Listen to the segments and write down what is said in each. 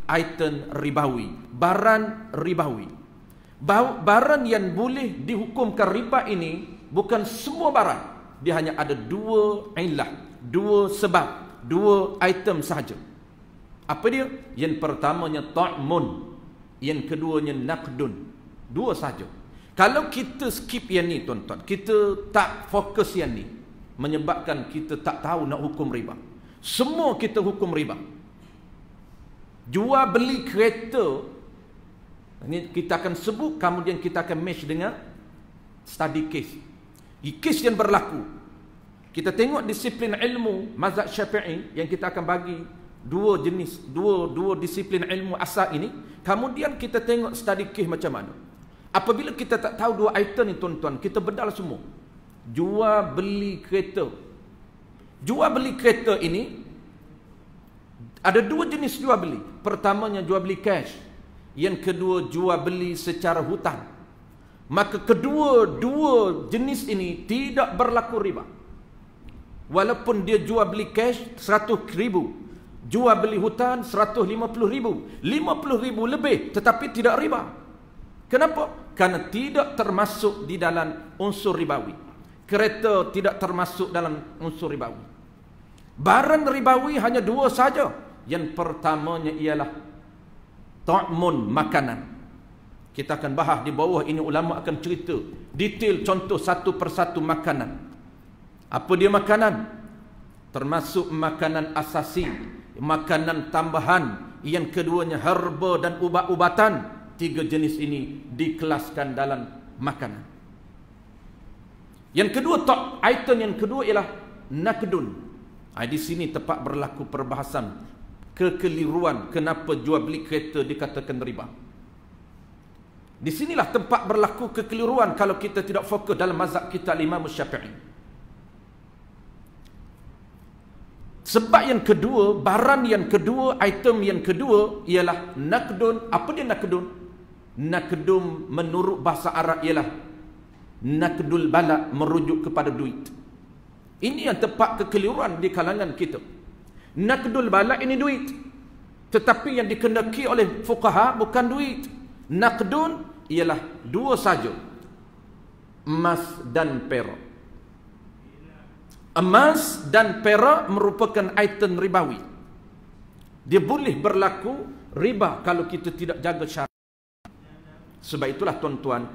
item ribawi, barang ribawi. Barang yang boleh dihukumkan riba ini bukan semua barang. Dia hanya ada dua illah, dua sebab, dua item sahaja. Apa dia? Yang pertamanya ta'mun, yang keduanya naqdun. Dua sahaja. Kalau kita skip yang ni tuan-tuan, kita tak fokus yang ni, menyebabkan kita tak tahu nak hukum riba. Semua kita hukum riba. Jual beli kereta, ini kita akan sebut, kemudian kita akan match dengan study case. Kes yang berlaku. Kita tengok disiplin ilmu mazhab Syafi'i yang kita akan bagi dua jenis, dua disiplin ilmu asal ini. Kemudian kita tengok study case macam mana. Apabila kita tak tahu dua item ni tuan-tuan, kita bedal semua. Jual beli kereta. Jual beli kereta ini ada dua jenis jual beli. Pertamanya jual beli cash. Yang kedua jual beli secara hutang. Maka dua jenis ini tidak berlaku riba. Walaupun dia jual beli cash 100,000, jual beli hutang 150,000, 50,000 lebih, tetapi tidak riba. Kenapa? Karena tidak termasuk di dalam unsur ribawi. Kereta tidak termasuk dalam unsur ribawi. Barang ribawi hanya dua saja. Yang pertamanya ialah ta'mun, makanan. Kita akan bahas di bawah ini, ulama akan cerita detail contoh satu persatu makanan. Apa dia makanan? Termasuk makanan asasi, makanan tambahan, yang keduanya herba dan ubat-ubatan. Tiga jenis ini dikelaskan dalam makanan. Yang kedua, item yang kedua ialah nakdun. Di sini tepat berlaku perbahasan kekeliruan kenapa jual beli kereta dikatakan riba. Di sinilah tempat berlaku kekeliruan kalau kita tidak fokus dalam mazhab kita Imam Syafi'i. Sebab yang kedua, barang yang kedua, item yang kedua ialah nakdun. Apa dia nakdun? Nakdun menurut bahasa Arab ialah nakdul bala, merujuk kepada duit. Ini yang tepat kekeliruan di kalangan kita. Nakdul bala ini duit, tetapi yang dikendaki oleh fuqaha bukan duit. Nakdun ialah dua saja, emas dan perak. Emas dan perak merupakan item ribawi. Dia boleh berlaku riba kalau kita tidak jaga syarat. Sebab itulah tuan-tuan,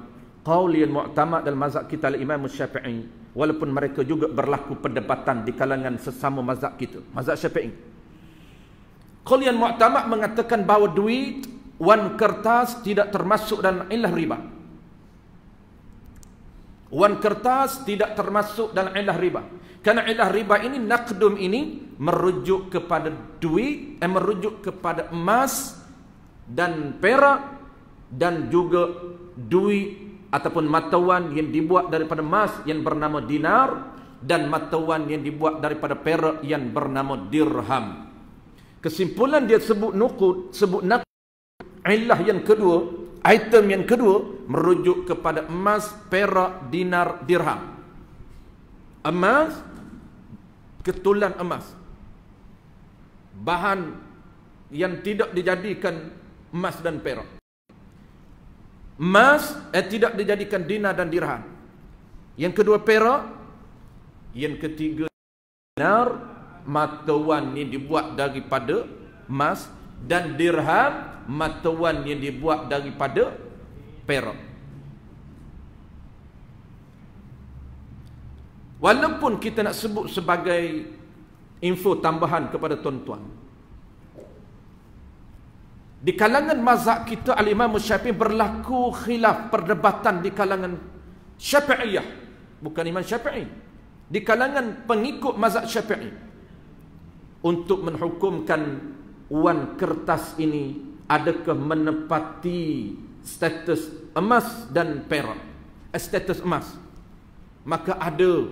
qaul yang mu'tamad dalam mazhab kita Imam Syafi'i, walaupun mereka juga berlaku perdebatan di kalangan sesama mazhab kita, mazhab Syafi'i. Qaul yang mu'tamad mengatakan bahawa duit, wan kertas tidak termasuk dalam ilah riba. Wan kertas tidak termasuk dalam ilah riba. Karena ilah riba ini, naqdum ini merujuk kepada duit, merujuk kepada emas dan perak, dan juga duit ataupun mata wang yang dibuat daripada emas yang bernama dinar, dan mata wang yang dibuat daripada perak yang bernama dirham. Kesimpulan dia sebut nuqud, sebut naqd. Ilah yang kedua, item yang kedua merujuk kepada emas, perak, dinar, dirham. Emas, ketulan emas, bahan yang tidak dijadikan emas dan perak. Emas tidak dijadikan dinar dan dirham. Yang kedua perak. Yang ketiga dinar, mata wang yang dibuat daripada emas, dan dirham, mata wang yang dibuat daripada perak. Walaupun kita nak sebut sebagai info tambahan kepada tuan-tuan, di kalangan mazhab kita Al-Imam Syafi'i berlaku khilaf, perdebatan di kalangan Syafi'iyah, bukan Imam Syafi'i, di kalangan pengikut mazhab Syafi'i, untuk menhukumkan wan kertas ini adakah menepati status emas dan perak, status emas. Maka ada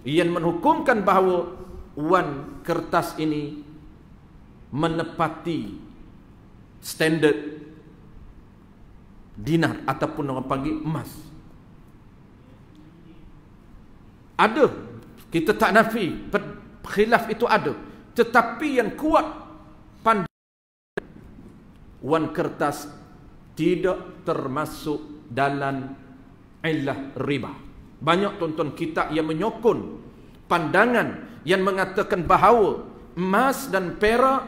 yang menghukumkan bahawa wan kertas ini menepati standard dinar ataupun orang panggil emas. Ada, kita tak nafi khilaf itu ada, tetapi yang kuat pandai wan kertas tidak termasuk dalam illah riba. Banyak tuan-tuan kita yang menyokong pandangan yang mengatakan bahawa emas dan perak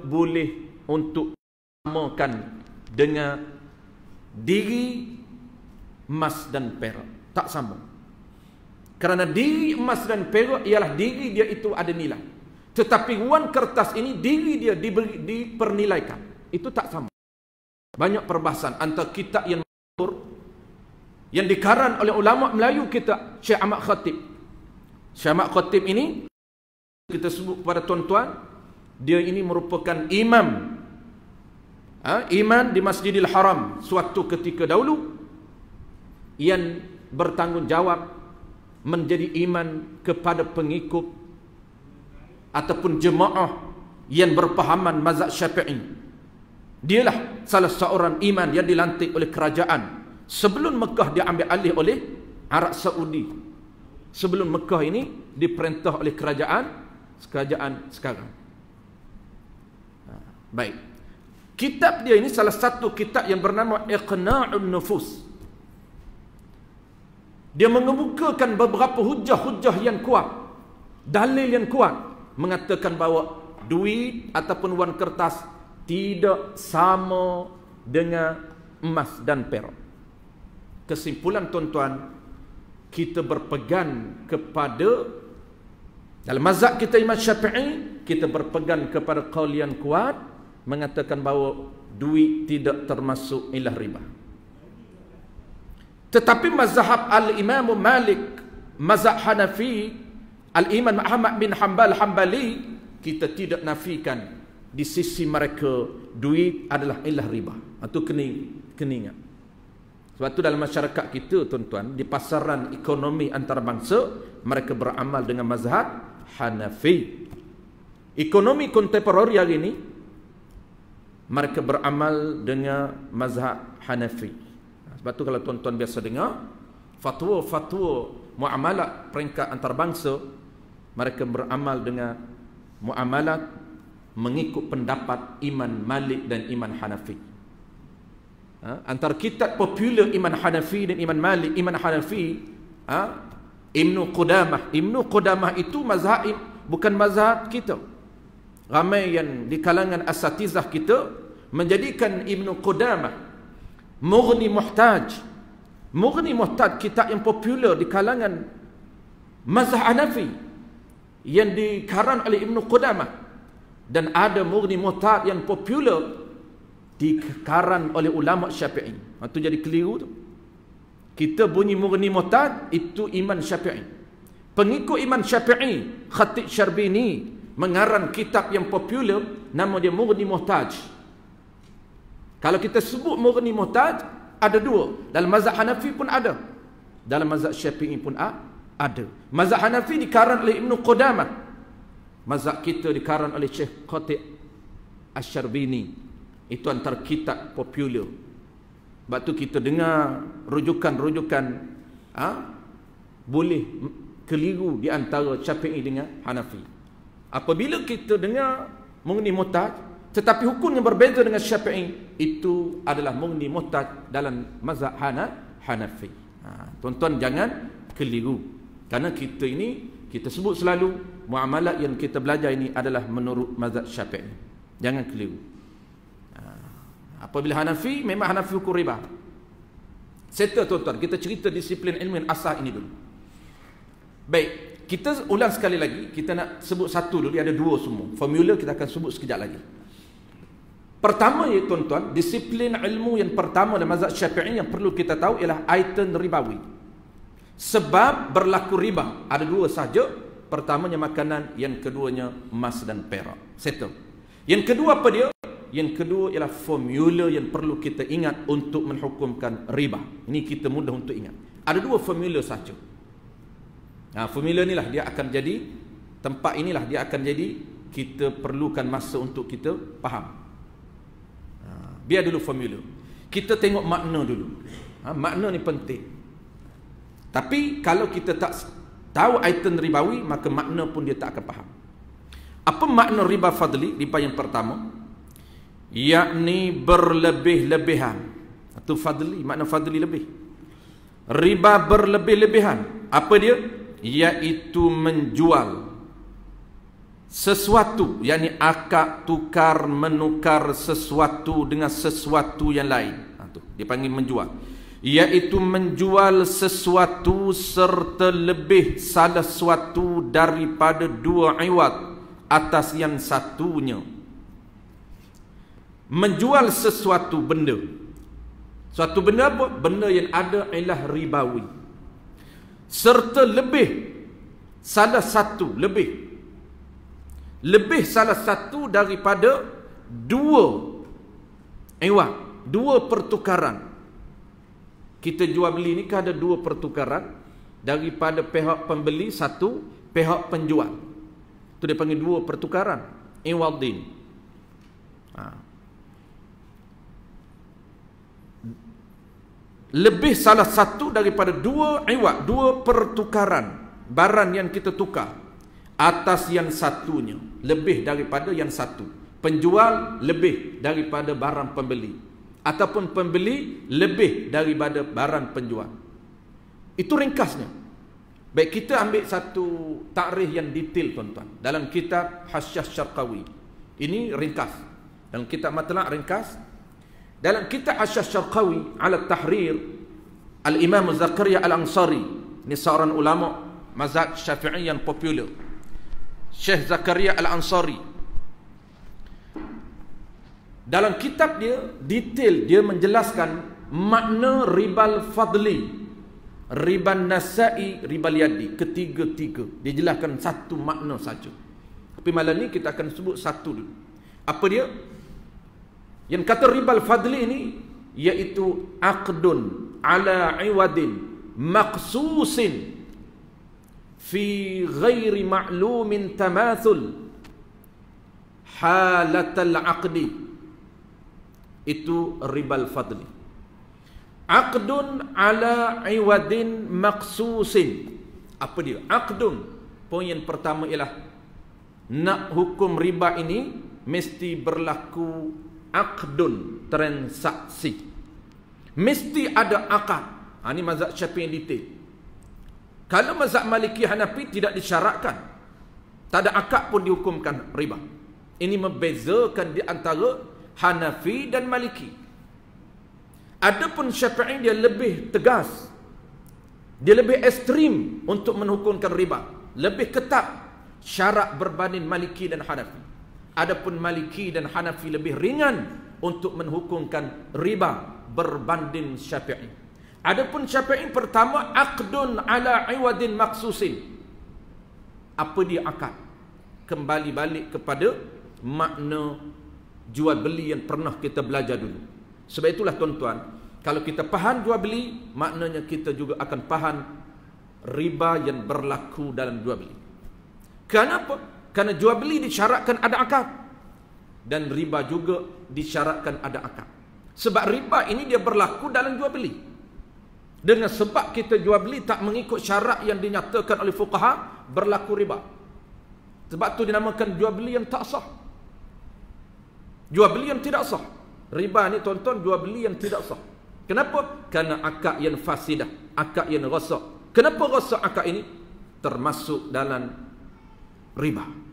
boleh untuk samakan dengan diri emas dan perak. Tak sama. Kerana diri emas dan perak ialah diri dia itu ada nilai. Tetapi wan kertas ini diri dia dipernilaikan. Itu tak sama. Banyak perbahasan antara kitab yang masyhur yang dikarang oleh ulama Melayu kita, Syekh Ahmad Khatib. Syekh Ahmad Khatib ini kita sebut kepada tuan-tuan, dia ini merupakan imam di Masjidil Haram suatu ketika dahulu, yang bertanggungjawab menjadi iman kepada pengikut ataupun jemaah yang berpahaman mazhab Syafi'i. Dialah salah seorang iman yang dilantik oleh kerajaan sebelum Mekah diambil alih oleh Arab Saudi. Sebelum Mekah ini diperintah oleh kerajaan sekarang. Baik. Kitab dia ini salah satu kitab yang bernama Iqna'un Nufus. Dia mengemukakan beberapa hujah-hujah yang kuat, dalil yang kuat, mengatakan bahawa duit ataupun wan kertas tidak sama dengan emas dan perak. Kesimpulan tuan-tuan, kita berpegang kepada, dalam mazhab kita Imam Syafi'i, kita berpegang kepada qaul yang kuat mengatakan bahawa duit tidak termasuk illah riba. Tetapi mazhab al-Imam Malik, mazhab Hanafi, al-Imam Ahmad bin Hanbal Hanbali, kita tidak nafikan di sisi mereka duit adalah illah riba. Itu kena ingat. Sebab itu dalam masyarakat kita tuan-tuan, di pasaran ekonomi antarabangsa, mereka beramal dengan mazhab Hanafi. Ekonomi kontemporari hari ini, mereka beramal dengan mazhab Hanafi. Sebab itu kalau tuan-tuan biasa dengar fatwa-fatwa muamalat peringkat antarabangsa, mereka beramal dengan muamalat mengikut pendapat Imam Malik dan Imam Hanafi. Antara kitab popular Imam Hanafi dan Imam Malik, Imam Hanafi, Ibnu Qudamah. Ibnu Qudamah itu mazhab, bukan mazhab kita. Ramai yang di kalangan asatizah kita menjadikan Ibnu Qudamah Mughni Muhtaj. Mughni Muhtaj kitab yang popular di kalangan mazhab Hanafi yang dikarang oleh Ibnu Qudamah, dan ada Mughni Muhtaj yang popular dikarang oleh ulama Syafi'i. Itu jadi keliru tu. Kita bunyi Mughni Muhtaj itu Imam Syafi'i. Pengikut Imam Syafi'i, Khatib Syarbini, mengarang kitab yang popular nama dia Mughni Muhtaj. Kalau kita sebut Mughni Muhtaj, ada dua. Dalam mazhab Hanafi pun ada, dalam mazhab Syafi'i pun ada. Mazhab Hanafi dikarang oleh Ibnu Qudamah, mazhab kita dikarang oleh Syekh Khatib Asy-Syarbini. Itu antara kitab popular. Sebab tu kita dengar rujukan-rujukan boleh keliru di antara Syafi'i dengan Hanafi. Apabila kita dengar Mughni Muhtaj tetapi hukumnya berbeza dengan Syafi'i, itu adalah Mughni Muhtaj dalam mazhab Hanafi. Tuan-tuan jangan keliru, kerana kita ini, kita sebut selalu muamalat yang kita belajar ini adalah menurut mazhab Syafi'i. Jangan keliru. Apabila Hanafi, memang Hanafi hukum riba. Settle tuan-tuan, kita cerita disiplin ilmu yang asal ini dulu. Baik, kita ulang sekali lagi. Kita nak sebut satu dulu, ada dua semua. Formula kita akan sebut sekejap lagi. Pertama ya tuan-tuan, disiplin ilmu yang pertama dalam mazhab Syafi'i yang perlu kita tahu ialah item ribawi. Sebab berlaku riba ada dua sahaja. Pertamanya makanan, yang keduanya emas dan perak. Settle. Yang kedua apa dia? Yang kedua ialah formula yang perlu kita ingat untuk menghukumkan riba. Ini kita mudah untuk ingat. Ada dua formula saja. Formula inilah dia akan jadi, tempat inilah dia akan jadi, kita perlukan masa untuk kita faham. Biar dulu formula. Kita tengok makna dulu. Makna ni penting. Tapi kalau kita tak tahu item ribawi, maka makna pun dia tak akan faham. Apa makna riba fadli? Riba yang pertama yakni berlebih-lebihan. Itu fadli, makna fadli lebih. Riba berlebih-lebihan, apa dia? Iaitu menjual sesuatu, yakni akad tukar menukar sesuatu dengan sesuatu yang lain. Itu dia panggil menjual. Iaitu menjual sesuatu serta lebih salah suatu daripada dua iwad atas yang satunya. Menjual sesuatu benda. Suatu benda apa? Benda yang ada ilah ribawi. Serta lebih salah satu, lebih salah satu daripada dua iwad, dua pertukaran. Kita jual beli ni kan ada dua pertukaran, daripada pihak pembeli satu, pihak penjual. Itu dia panggil dua pertukaran, iwadin. Lebih salah satu daripada dua iwad, dua pertukaran barang yang kita tukar atas yang satunya, lebih daripada yang satu. Penjual lebih daripada barang pembeli, ataupun pembeli lebih daripada barang penjual. Itu ringkasnya. Baik, kita ambil satu takrif yang detail tuan-tuan dalam kitab Hasyiah Syarqawi. Ini ringkas. Dalam kitab Matlaq ringkas. Dalam kitab Hasyiah Syarqawi ala Tahrir, Al-Imam Zakaria Al-Ansari, ini seorang ulama mazhab Syafi'i yang popular. Syekh Zakaria Al-Ansari, dalam kitab dia detail, dia menjelaskan makna ribal fadli, ribal nasai, ribal yadi, ketiga-tiga dia jelaskan satu makna saja. Tapi malam ni kita akan sebut satu dulu. Apa dia? Yang kata ribal fadli ini iaitu aqdun ala iwadin maqsusin fi ghairi ma'lumin tamathul halatal aqdi. Itu ribal fadli. Aqdun ala iwadin maqsusin. Apa dia? Aqdun, poin yang pertama ialah nak hukum riba ini mesti berlaku aqdun, transaksi. Mesti ada akad. Ini mazhab Syafi'i detail. Kalau mazhab Maliki Hanafi tidak disyaratkan, tak ada akad pun dihukumkan riba. Ini membezakan di antara Hanafi dan Maliki. Adapun Syafi'i dia lebih tegas, dia lebih ekstrim untuk menghukumkan riba, lebih ketat syarat berbanding Maliki dan Hanafi. Adapun Maliki dan Hanafi lebih ringan untuk menghukumkan riba berbanding Syafi'i. Adapun Syafi'i pertama aqdun ala iwadin maqsusin. Apa dia akad? Kembali balik kepada makna jual beli yang pernah kita belajar dulu. Sebab itulah tuan-tuan, kalau kita faham jual beli, maknanya kita juga akan faham riba yang berlaku dalam jual beli. Kenapa? Karena jual beli disyaratkan ada akad, dan riba juga disyaratkan ada akad. Sebab riba ini dia berlaku dalam jual beli. Dengan sebab kita jual beli tak mengikut syarat yang dinyatakan oleh fuqaha, berlaku riba. Sebab tu dinamakan jual beli yang tak sah. Jual beli yang tidak sah. Riba ni tuan-tuan jual beli yang tidak sah. Kenapa? Karena akad yang fasidah, akad yang rosak. Kenapa rosak akad ini? Termasuk dalam riba.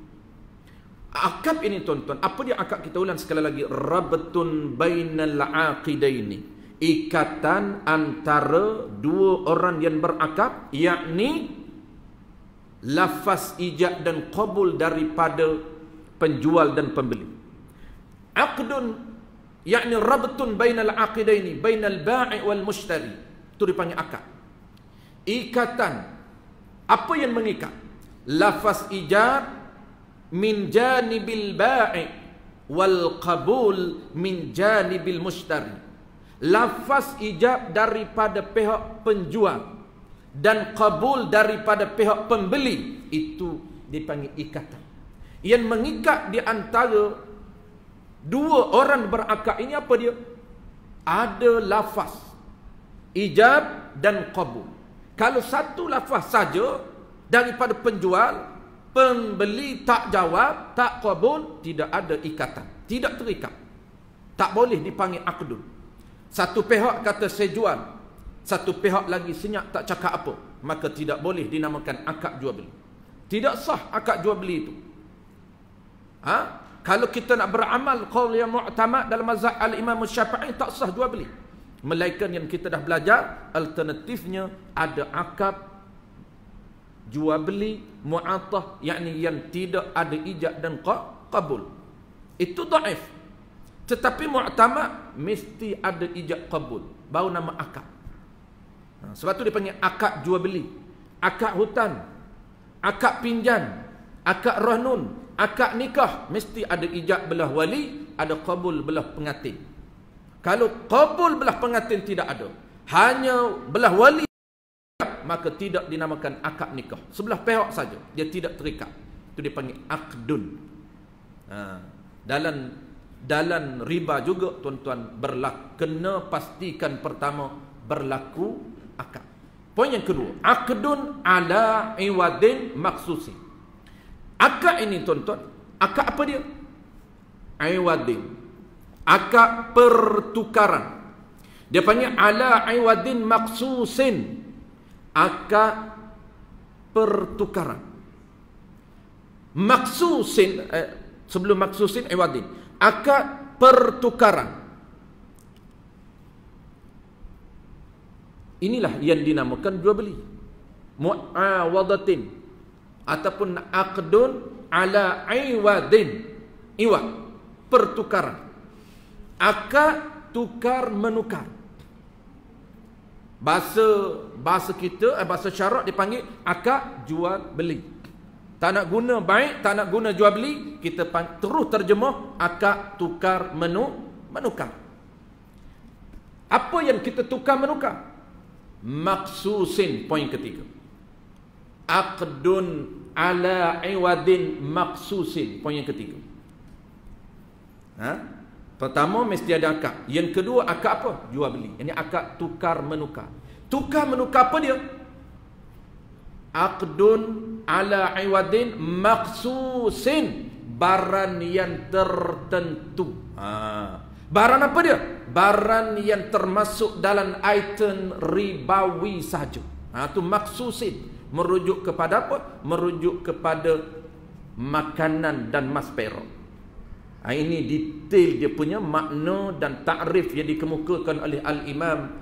Akad ini tuan-tuan, apa dia akad? Kita ulang sekali lagi. Rabtun bainal aqidaini, ikatan antara dua orang yang berakad, yakni lafaz ijab dan qabul daripada penjual dan pembeli. Aqdun yakni rabtun bainal aqidaini, bainal ba'i wal mushtari. Itu dipanggil akad. Ikatan. Apa yang mengikat? Lafaz ijab min janibil ba'i wal qabul min janibil mushtari. Lafaz ijab daripada pihak penjual dan qabul daripada pihak pembeli, itu dipanggil ikatan. Yang mengikat di antara dua orang berakad ini apa dia? Ada lafaz ijab dan qabul. Kalau satu lafaz saja daripada penjual, pembeli tak jawab, tak qabul, tidak ada ikatan, tidak terikat. Tak boleh dipanggil aqdun. Satu pihak kata saya jual, satu pihak lagi senyap tak cakap apa, maka tidak boleh dinamakan akad jual beli. Tidak sah akad jual beli itu. Kalau kita nak beramal qaul yang mu'tamad dalam mazhab al-Imam Syafi'i, tak sah jual beli. Melainkan yang kita dah belajar, alternatifnya ada akad jual beli mu'attah, yakni yang tidak ada ijab dan qabul. Itu dhaif. Tetapi mu'tamad mesti ada ijab qabul, baru nama akad. Sebab tu dia panggil akad jual beli, akad hutan, akad pinjam, akad rahnun, akad nikah. Mesti ada ijab belah wali, ada qabul belah pengantin. Kalau qabul belah pengantin tidak ada, hanya belah wali, maka tidak dinamakan akad nikah. Sebelah pihak saja, dia tidak terikat. Itu dia panggil aqdun. Dalam riba juga tuan-tuan berlaku, kena pastikan pertama berlaku akad. Poin yang kedua, aqdun ala iwadin maksusi. Akad ini tuan-tuan, akad apa dia? Iwadin, akad pertukaran. Dia panggil ala iwadin maksusin, akad pertukaran. Maksusin, sebelum maksusin iwadin, akad pertukaran. Inilah yang dinamakan jual beli, muawadatin ataupun aqdun ala iwadin. Iwad, pertukaran, akad tukar menukar. Bahasa kita, bahasa syarak dipanggil akad jual beli. Tak nak guna baik, tak nak guna jual beli, kita terus terjemah akad tukar menukar. Apa yang kita tukar menukar? Maksusin, poin ketiga. Aqdun ala iwadin maksusin, poin yang ketiga. Pertama mesti ada akad. Yang kedua akad apa? Jual beli. Ini akad tukar menukar. Tukar menukar apa dia? Aqdun ala iwadin maksusin, barang yang tertentu. Barang apa dia? Barang yang termasuk dalam item ribawi sahaja. Itu maksusin. Merujuk kepada apa? Merujuk kepada makanan dan mas perak. Ini detail dia punya makna dan takrif yang dikemukakan oleh Al-Imam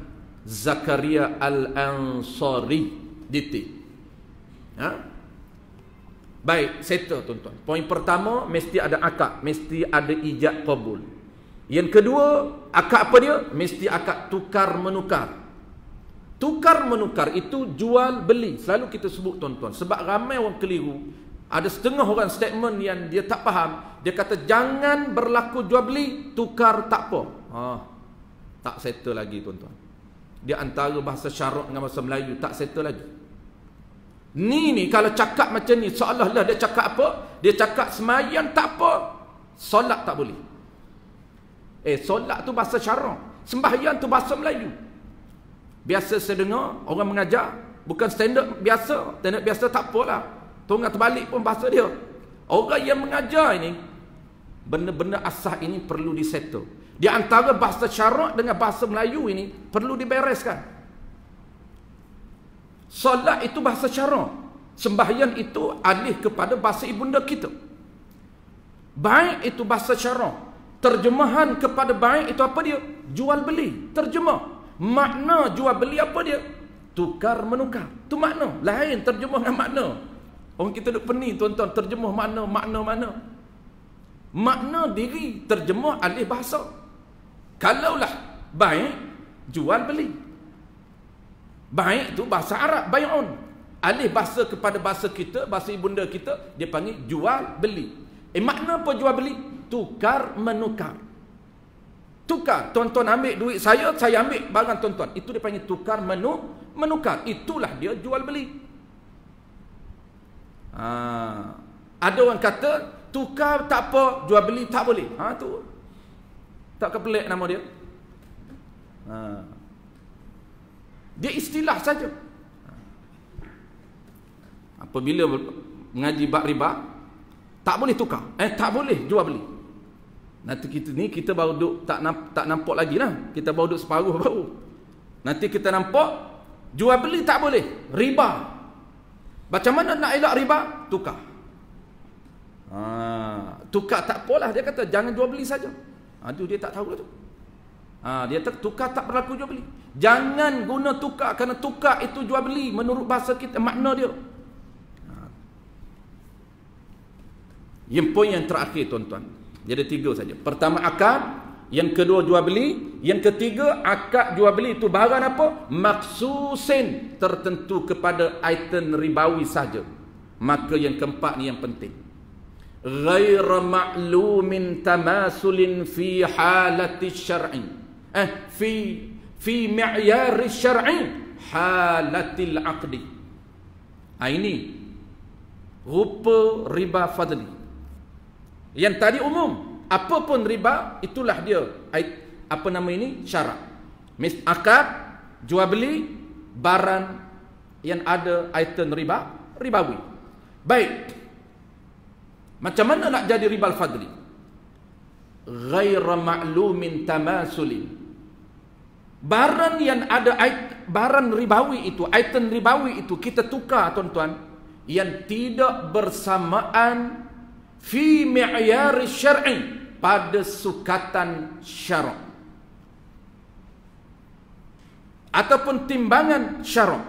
Zakaria Al-Ansari. Detail. Baik, settle tuan-tuan. Poin pertama, mesti ada akad, mesti ada ijab qabul. Yang kedua, akad apa dia? Mesti akad tukar menukar. Tukar menukar itu jual beli. Selalu kita sebut tuan-tuan, sebab ramai orang keliru. Ada setengah orang statement yang dia tak faham. Dia kata jangan berlaku jual beli, tukar tak apa. Tak settle lagi tuan-tuan. Dia antara bahasa syarak dengan bahasa Melayu, tak settle lagi. Ni kalau cakap macam ni, seolah-olah dia cakap apa? Dia cakap sembahyang tak apa, solat tak boleh. Solat tu bahasa syarak, sembahyang tu bahasa Melayu. Biasa saya dengar orang mengajar, bukan standard biasa. Standard biasa tak apalah, tongkat terbalik pun bahasa dia. Orang yang mengajar ini, benda-benda asas ini perlu disettle. Di antara bahasa syarak dengan bahasa Melayu ini perlu dibereskan. Solat itu bahasa syarak, sembahyang itu alih kepada bahasa ibunda kita. Baik itu bahasa syarak, terjemahan kepada baik itu apa dia? Jual beli, terjemah. Makna jual beli apa dia? Tukar menukar. Itu makna. Lain terjemah dengan makna. Orang kita duk pening tuan-tuan, terjemah makna. Makna diri, terjemah alih bahasa. Kalaulah baik, jual beli. Baik itu bahasa Arab, bay'un. Alih bahasa kepada bahasa kita, bahasa ibunda kita, dia panggil jual beli. Makna apa jual beli? Tukar menukar. Tukar, tuan-tuan ambil duit saya ambil barang tuan-tuan. Itu dia panggil tukar menukar. Itulah dia jual beli. Ada orang kata tukar tak apa, jual beli tak boleh. Tu tak kepelik nama dia. Dia istilah saja. Apabila mengaji bab riba, tak boleh tukar. Tak boleh jual beli. Nanti kita baru duduk tak nampak lagi lah. Kita baru duduk separuh baru. Nanti kita nampak jual beli tak boleh, riba. Macam mana nak elak riba? Tukar. Tukar tak apalah, dia kata jangan jual beli saja. Aduh, dia tak tahu tu. Dia tukar tak berlaku jual beli. Jangan guna tukar, kerana tukar itu jual beli menurut bahasa kita, makna dia. Yang poin yang terakhir tuan-tuan. Jadi 3 saja. Pertama akad, yang kedua jual beli, yang ketiga akad jual beli itu barang apa? Maksusin, tertentu kepada item ribawi saja. Maka yang keempat ni yang penting. Ghaira ma'lumin tamasulin fi halati syar'i. Fi mi'yari syar'i halatil aqdi. Ini rupa riba fadli. Yang tadi umum, apapun riba itulah dia syarat. Akad jual beli barang yang ada item ribawi. Baik. Macam mana nak jadi riba al-fadli? Ghaira ma'lumin tamasulin. Barang yang ada barang ribawi itu, item ribawi itu kita tukar tuan-tuan, yang tidak bersamaan fi mi'yari syar'i, pada sukatan syarak ataupun timbangan syarak.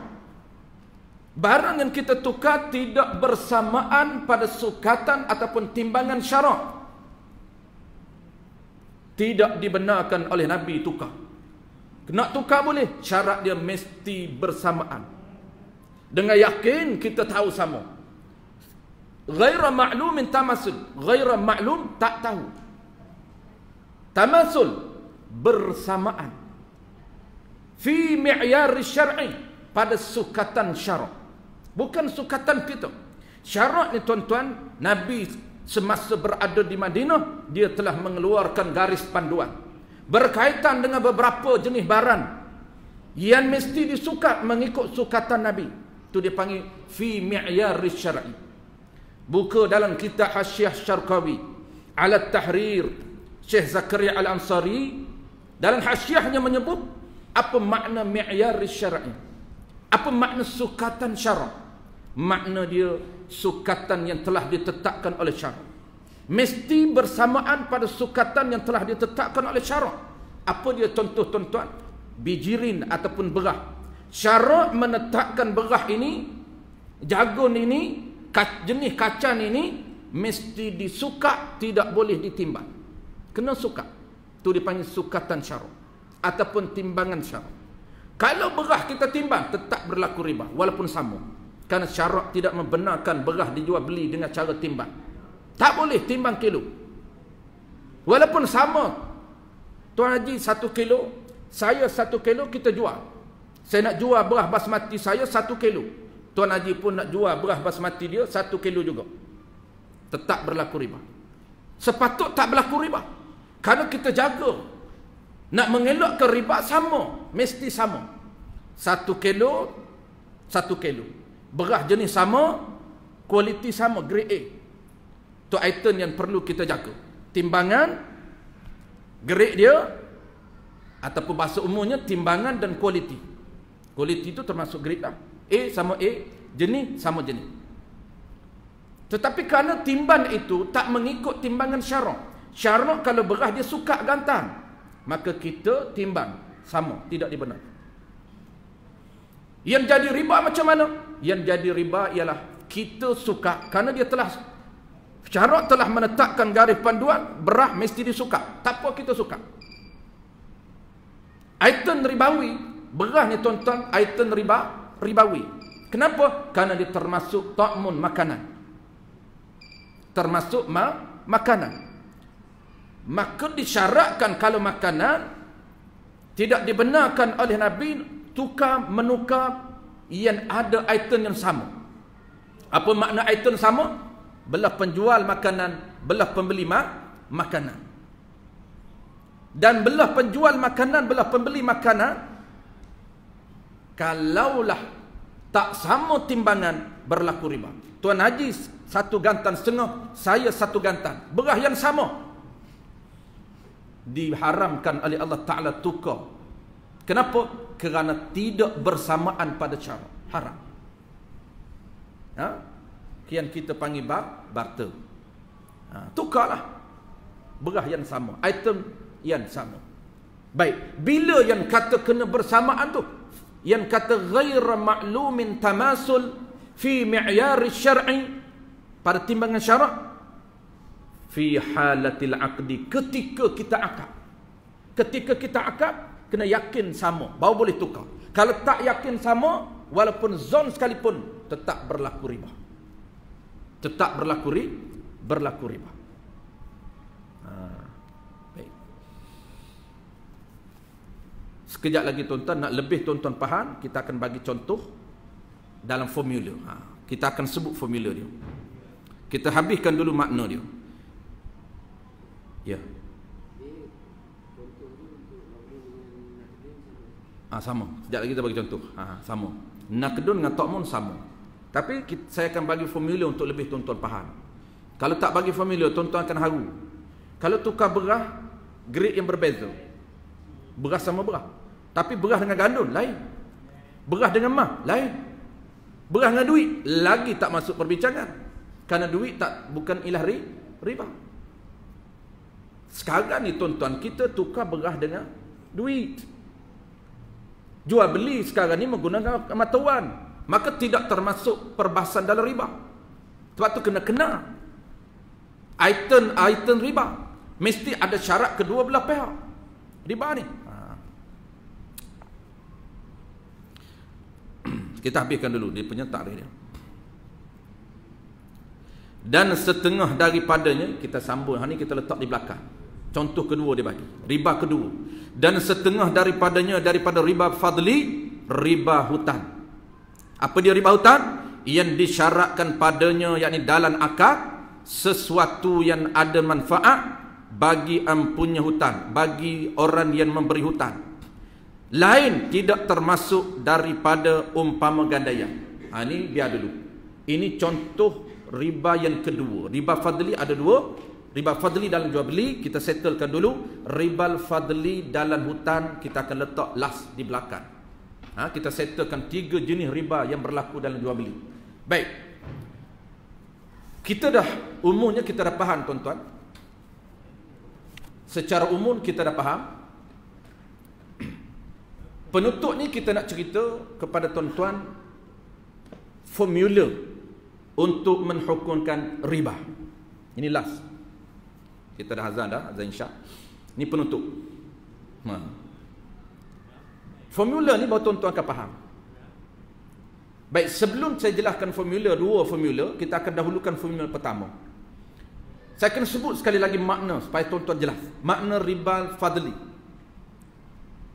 Barang yang kita tukar tidak bersamaan pada sukatan ataupun timbangan syarak, tidak dibenarkan oleh Nabi tukar. Nak tukar boleh, syarat dia mesti bersamaan. Dengan yakin kita tahu sama. Ghaira ma'lumin tamasul. Ghaira ma'lum, tak tahu. Tamasul, bersamaan. Fi mi'yari syar'i, pada sukatan syarak. Bukan sukatan kita. Syarak ni tuan-tuan, Nabi semasa berada di Madinah, dia telah mengeluarkan garis panduan berkaitan dengan beberapa jenis barang yang mesti disukat mengikut sukatan Nabi. Itu dia panggil fi mi'yari syar'i. Buka dalam kitab Hasyiah Syarqawi ala Tahrir, Syekh Zakaria Al-Ansari, dalam hasyiahnya menyebut apa makna mi'yari syar'i, apa makna sukatan syarak. Makna dia sukatan yang telah ditetapkan oleh syarak, mesti bersamaan pada sukatan yang telah ditetapkan oleh syarak. Apa dia contoh tuan-tuan? Bijirin ataupun berah. Syarak menetapkan berah ini, jagun ini, jenis kacang ini mesti disukat, tidak boleh ditimbang. Kena sukat. Itu dipanggil sukatan syarak ataupun timbangan syarak. Kalau berah kita timbang, tetap berlaku riba walaupun sama. Kerana syarak tidak membenarkan berah dijual beli dengan cara timbang. Tak boleh timbang kilo. Walaupun sama. Tuan Haji 1 kilo, saya 1 kilo, kita jual. Saya nak jual berah basmati saya 1 kilo. Tuan Haji pun nak jual berah basmati dia 1 kilo juga. Tetap berlaku riba. Sepatut tak berlaku riba. Kerana kita jaga. Nak mengelakkan riba sama. Mesti sama. 1 kilo, 1 kilo. Berah jenis sama, kualiti sama, grade A. Itu item yang perlu kita jaga. Timbangan, grade dia, ataupun bahasa umumnya timbangan dan kualiti. Kualiti itu termasuk grade A. A sama A, jenis sama jenis. Tetapi kerana timban itu tak mengikut timbangan syarak. Syarak kalau berah dia sukat gantang, maka kita timbang sama, tidak dibenarkan. Yang jadi riba macam mana? Yang jadi riba ialah kita sukat, kerana dia telah syarak telah menetapkan garis panduan, berah mesti disukat. Tak apa kita sukat. Item ribawi, berah ni tuan-tuan, item ribawi. Kenapa? Kerana dia termasuk ta'mun, makanan. Termasuk makanan. Maka disyaratkan kalau makanan tidak dibenarkan oleh Nabi menukar yang ada item yang sama. Apa makna item sama? Belah penjual makanan, belah pembeli makanan. Dan belah penjual makanan, belah pembeli makanan, kalaulah tak sama timbangan, berlaku riba. Tuan Haji 1 gantan setengah, saya 1 gantan, berah yang sama. diharamkan oleh Allah Ta'ala tukar. Kenapa? Kerana tidak bersamaan pada cara. Haram. Kian kita panggil barter. Tukarlah. Berah yang sama, item yang sama. Baik, bila yang kata kena bersamaan tu, yang kata ghaira ma'lumin tamasul fi mi'yar syar'i, pada timbangan syarak, fi halatil aqdi, ketika kita akad. Ketika kita akad, kena yakin sama, baru boleh tukar. Kalau tak yakin sama, walaupun zon sekalipun, tetap berlaku riba. Tetap berlaku riba. Baik. Sekejap lagi tuan-tuan, nak lebih tuan-tuan faham, kita akan bagi contoh dalam formula. Kita akan sebut formula dia. Kita habiskan dulu makna dia. Ya. Sama. Sekejap lagi kita bagi contoh. Sama. Naqdun dengan ta'mun sama. Tapi saya akan bagi formula untuk lebih tuan-tuan faham. Kalau tak bagi formula, tuan-tuan akan haru. Kalau tukar berah, grade yang berbeza. Berah sama berah. Tapi berah dengan gandun, lain. Berah dengan mah, lain. Berah dengan duit, lagi tak masuk perbincangan. Kerana duit bukan ilah riba. Sekarang ni tuan-tuan, kita tukar berah dengan duit. Jual beli sekarang ni menggunakan mata wang, maka tidak termasuk perbahasan dalam riba. Sebab tu kena item riba. Mesti ada syarat kedua belah pihak. Riba ni. Kita habiskan dulu dia punya takrif dia. Dan setengah daripadanya, kita sambung, ni kita letak di belakang. Contoh kedua dia bagi, riba kedua. Dan setengah daripadanya, daripada riba fadli, riba hutan. Apa dia riba hutan? Yang disyaratkan padanya, yakni dalam akad, sesuatu yang ada manfaat bagi empunya hutan, bagi orang yang memberi hutan. Lain tidak termasuk daripada umpama gandaian. Ini biar dulu. Ini contoh riba yang kedua. Riba fadli ada dua. Riba fadli dalam jual beli, kita settlekan dulu. Riba fadli dalam hutan, kita akan letak last di belakang. Kita settlekan 3 jenis riba yang berlaku dalam jual beli. Baik. Kita dah, umumnya kita dah faham tuan-tuan. Secara umum kita dah faham. Penutup ni kita nak cerita kepada tuan-tuan formula untuk menghukumkan riba. Ini last. Kita dah azan insya. Ini penutup. Formula ni baru tuan-tuan akan faham. Baik, sebelum saya jelaskan dua formula, kita akan dahulukan formula pertama. Saya akan sebut sekali lagi makna supaya tuan-tuan jelas. Makna riba fadli.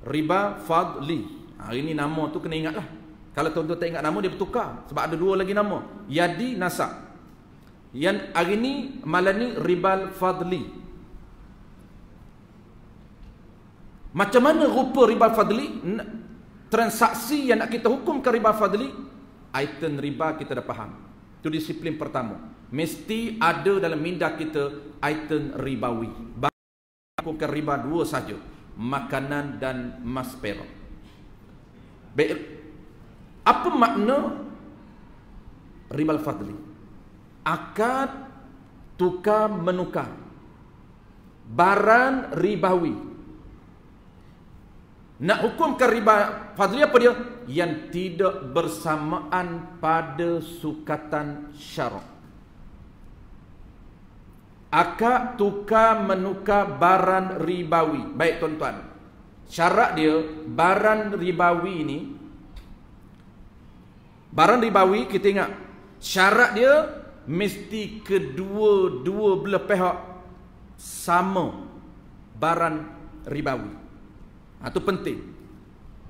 Riba fadli. Hari ni nama tu kena ingatlah. Kalau tuan-tuan tak ingat nama, dia bertukar. Sebab ada dua lagi nama. Yadi nasab. Yang hari ni, malam ni riba fadli. Macam mana rupa riba fadli? Transaksi yang nak kita hukumkan riba fadli, item riba kita dah faham. Itu disiplin pertama. Mesti ada dalam minda kita item ribawi. Hukumkan riba dua saja. Makanan dan mas perak. Baik. Apa makna riba fadli? Akad tukar menukar barang ribawi. Nak hukumkan riba fadli apa dia? Yang tidak bersamaan pada sukatan syarak. Akad tukar menukar barang ribawi. Baik tuan-tuan, syarat dia, barang ribawi ini, barang ribawi kita ingat, syarat dia mesti kedua belah pihak sama barang ribawi. Itu penting.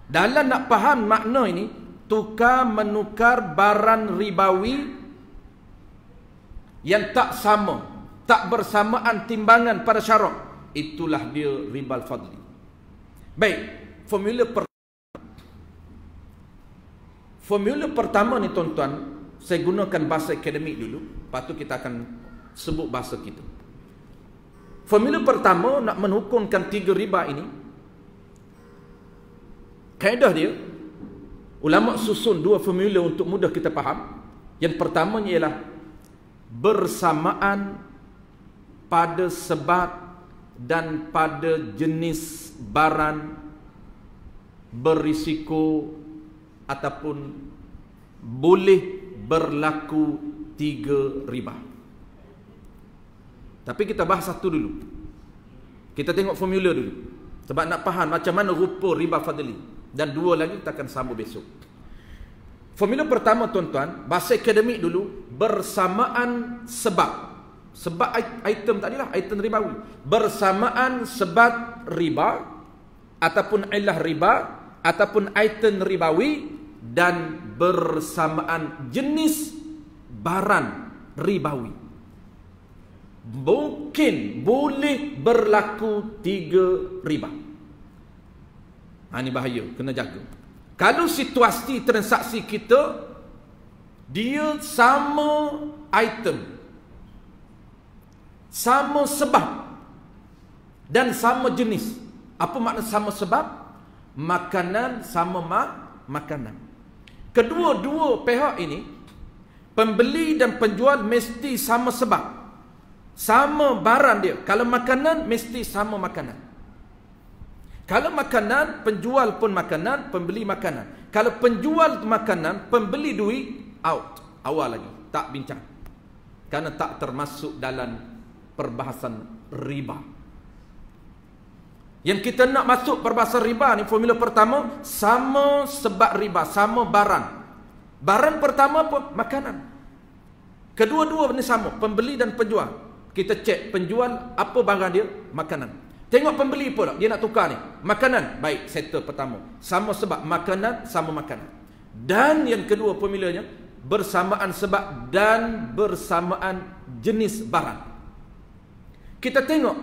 Dalam nak faham makna ini, tukar menukar barang ribawi yang tak sama, tak bersamaan timbangan pada syarak, itulah dia riba fadli. Baik, formula pertama ni tuan-tuan, saya gunakan bahasa akademik dulu, lepas tu kita akan sebut bahasa kita. Formula pertama nak menghukumkan 3 riba ini, kaedah dia, ulama susun 2 formula untuk mudah kita faham. Yang pertamanya ialah bersamaan pada sebab dan pada jenis barang berisiko ataupun boleh berlaku 3 riba. Tapi kita bahas satu dulu. Kita tengok formula dulu. Sebab nak faham macam mana rupa riba fadli. Dan 2 lagi kita akan sambung besok. Formula pertama tuan-tuan, bahasa akademik dulu, bersamaan sebab. Sebab item tadi lah, item ribawi. Bersamaan sebab riba, ataupun ilah riba, ataupun item ribawi, dan bersamaan jenis barang ribawi. Mungkin boleh berlaku 3 riba. Ini bahaya, kena jaga. Kalau situasi transaksi kita dia sama item, sama sebab dan sama jenis. Apa makna sama sebab? Makanan sama makanan. Kedua-dua pihak ini, pembeli dan penjual mesti sama sebab, sama barang dia. Kalau makanan, mesti sama makanan. Kalau makanan, penjual pun makanan, pembeli makanan. Kalau penjual makanan, pembeli duit, out. Awal lagi, tak bincang. Kerana tak termasuk dalam perbahasan riba. Yang kita nak masuk perbahasan riba ni, formula pertama, sama sebab riba, sama barang. Barang pertama apa? Makanan. Kedua-dua ni sama, pembeli dan penjual. Kita cek penjual, apa barang dia? Makanan. Tengok pembeli pula, dia nak tukar ni. Makanan, baik, settle pertama. Sama sebab, makanan, sama makanan. Dan yang kedua formulanya, bersamaan sebab dan bersamaan jenis barang. Kita tengok,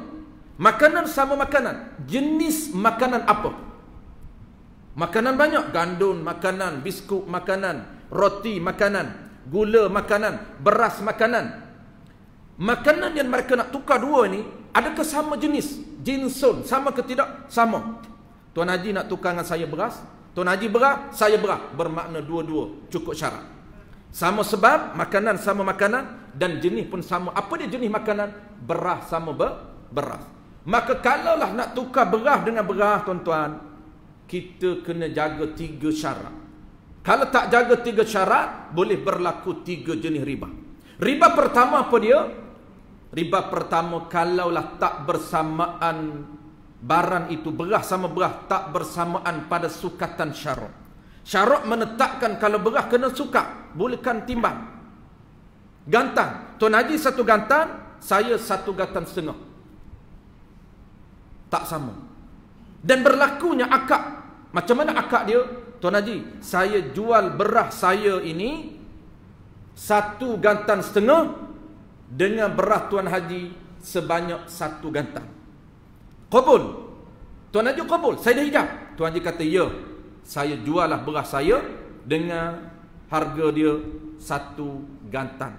makanan sama makanan. Jenis makanan apa? Makanan banyak. Gandum makanan, biskut makanan, roti makanan, gula makanan, beras makanan. Makanan yang mereka nak tukar 2 ni, adakah sama jenis? Jinsun, sama ke tidak? Sama. Tuan Haji nak tukar dengan saya beras, Tuan Haji beras, saya beras. Bermakna 2-2 cukup syarat. Sama sebab, makanan sama makanan, dan jenis pun sama. Apa dia jenis makanan? Beras sama beras. Maka kalaulah nak tukar beras dengan beras, tuan-tuan, kita kena jaga 3 syarat. Kalau tak jaga 3 syarat, boleh berlaku 3 jenis riba. Riba pertama apa dia? Riba pertama, kalaulah tak bersamaan barang itu, beras sama beras, tak bersamaan pada sukatan syarat. Syarat menetapkan kalau beras kena sukat, bolehkan timbang. Gantang, Tuan Haji 1 gantang, saya 1 gantang setengah. Tak sama. Dan berlakunya akad. Macam mana akad dia? Tuan Haji, saya jual beras saya ini 1 gantang setengah dengan beras Tuan Haji sebanyak 1 gantang. Qabul. Tuan Haji qabul, saya dah hijab. Tuan Haji kata, ya, saya jualah beras saya dengan harga dia 1 gantang.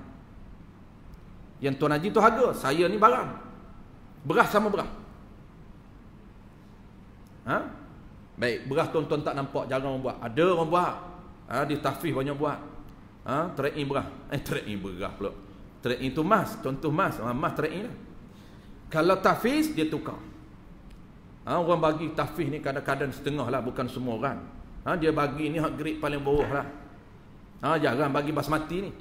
Yang Tuan Haji tu harga, saya ni barang. Beras sama beras. Baik, beras tuan-tuan tak nampak, jarang orang buat. Ada orang buat. Di tahfiz banyak buat. Trade-in beras. Trade-in beras pula. Trade-in tu mas, contoh mas. Mas trade-in lah. Kalau tahfiz, dia tukar. Orang bagi tahfiz ni kadang-kadang setengah lah, bukan semua orang. Dia bagi ni hak grade paling bawah lah. Jarang bagi basmati ni.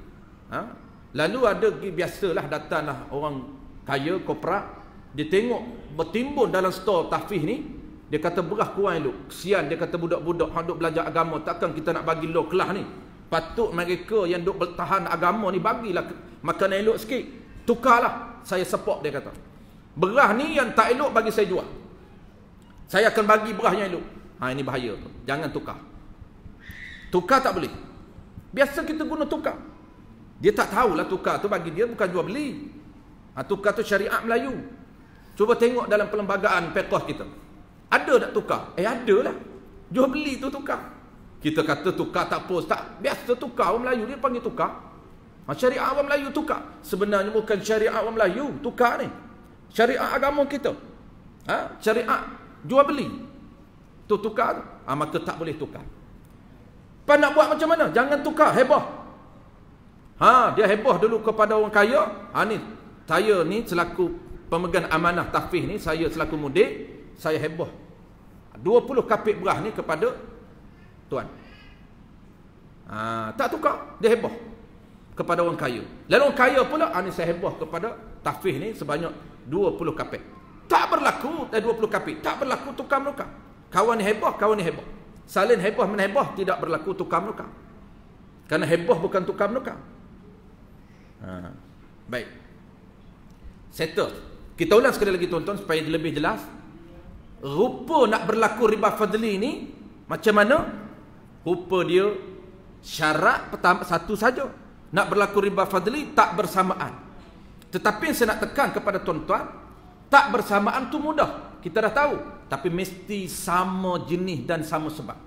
Lalu ada biasalah datanglah orang kaya, korporat. Dia tengok bertimbun dalam store tahfiz ni. Dia kata beras kurang elok. Kesian, dia kata budak-budak yang duk belajar agama, takkan kita nak bagi low kelas ni. Patut mereka yang duk bertahan agama ni bagilah makanan elok sikit. Tukarlah, saya support, dia kata. Beras ni yang tak elok bagi saya jual. Saya akan bagi beras yang elok. Ini bahaya tu. Jangan tukar. Tukar tak boleh. Biasa kita guna tukar. Dia tak tahulah tukar tu bagi dia bukan jual beli. Tukar tu syariat Melayu. Cuba tengok dalam perlembagaan fiqh kita. Ada tak tukar? Ada lah. Jual beli tu tukar. Kita kata tukar tak apa, tak. Biasa tukar, orang Melayu dia panggil tukar. Syariat orang Melayu tukar. Sebenarnya bukan syariat orang Melayu tukar ni. Syariat agama kita. Syariat jual beli. Tu tukar, maka tak boleh tukar. Apa nak buat macam mana? Jangan tukar, heboh. Dia heboh dulu kepada orang kaya. Ni saya ni selaku pemegang amanah tahfiz ni, saya selaku mudir, saya heboh 20 kapit beras ni kepada tuan. Tak tukar, dia heboh kepada orang kaya. Lalu orang kaya pula, ni saya heboh kepada tahfiz ni sebanyak 20 kapit. Tak berlaku 20 kapit, tak berlaku tukar menukar. Kawan ni heboh, kawan ni heboh. Salin heboh menheboh, tidak berlaku tukar menukar. Kerana heboh bukan tukar menukar. Baik. Settle. Kita ulang sekali lagi tuan-tuan supaya lebih jelas. Rupa nak berlaku riba fadli ni macam mana? Rupa dia syarat pertama satu saja. Nak berlaku riba fadli tak bersamaan. Tetapi yang saya nak tekan kepada tuan-tuan, tak bersamaan tu mudah. Kita dah tahu, tapi mesti sama jenis dan sama sebab.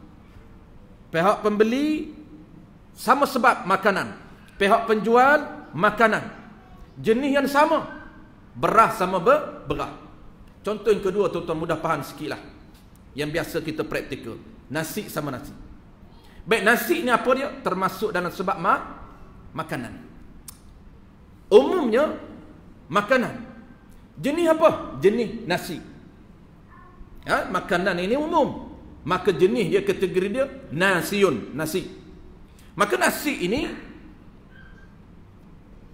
Pihak pembeli sama sebab makanan, pihak penjual makanan. Jenis yang sama. Beras sama beras. Contoh yang kedua tuan-tuan mudah faham sikitlah. Yang biasa kita praktikal. Nasi sama nasi. Baik, nasi ni apa dia? Termasuk dalam sebab makanan. Umumnya makanan. Jenis apa? Jenis nasi. Makanan ini umum. Maka jenis dia, kategori dia nasiun, nasi. Maka nasi ini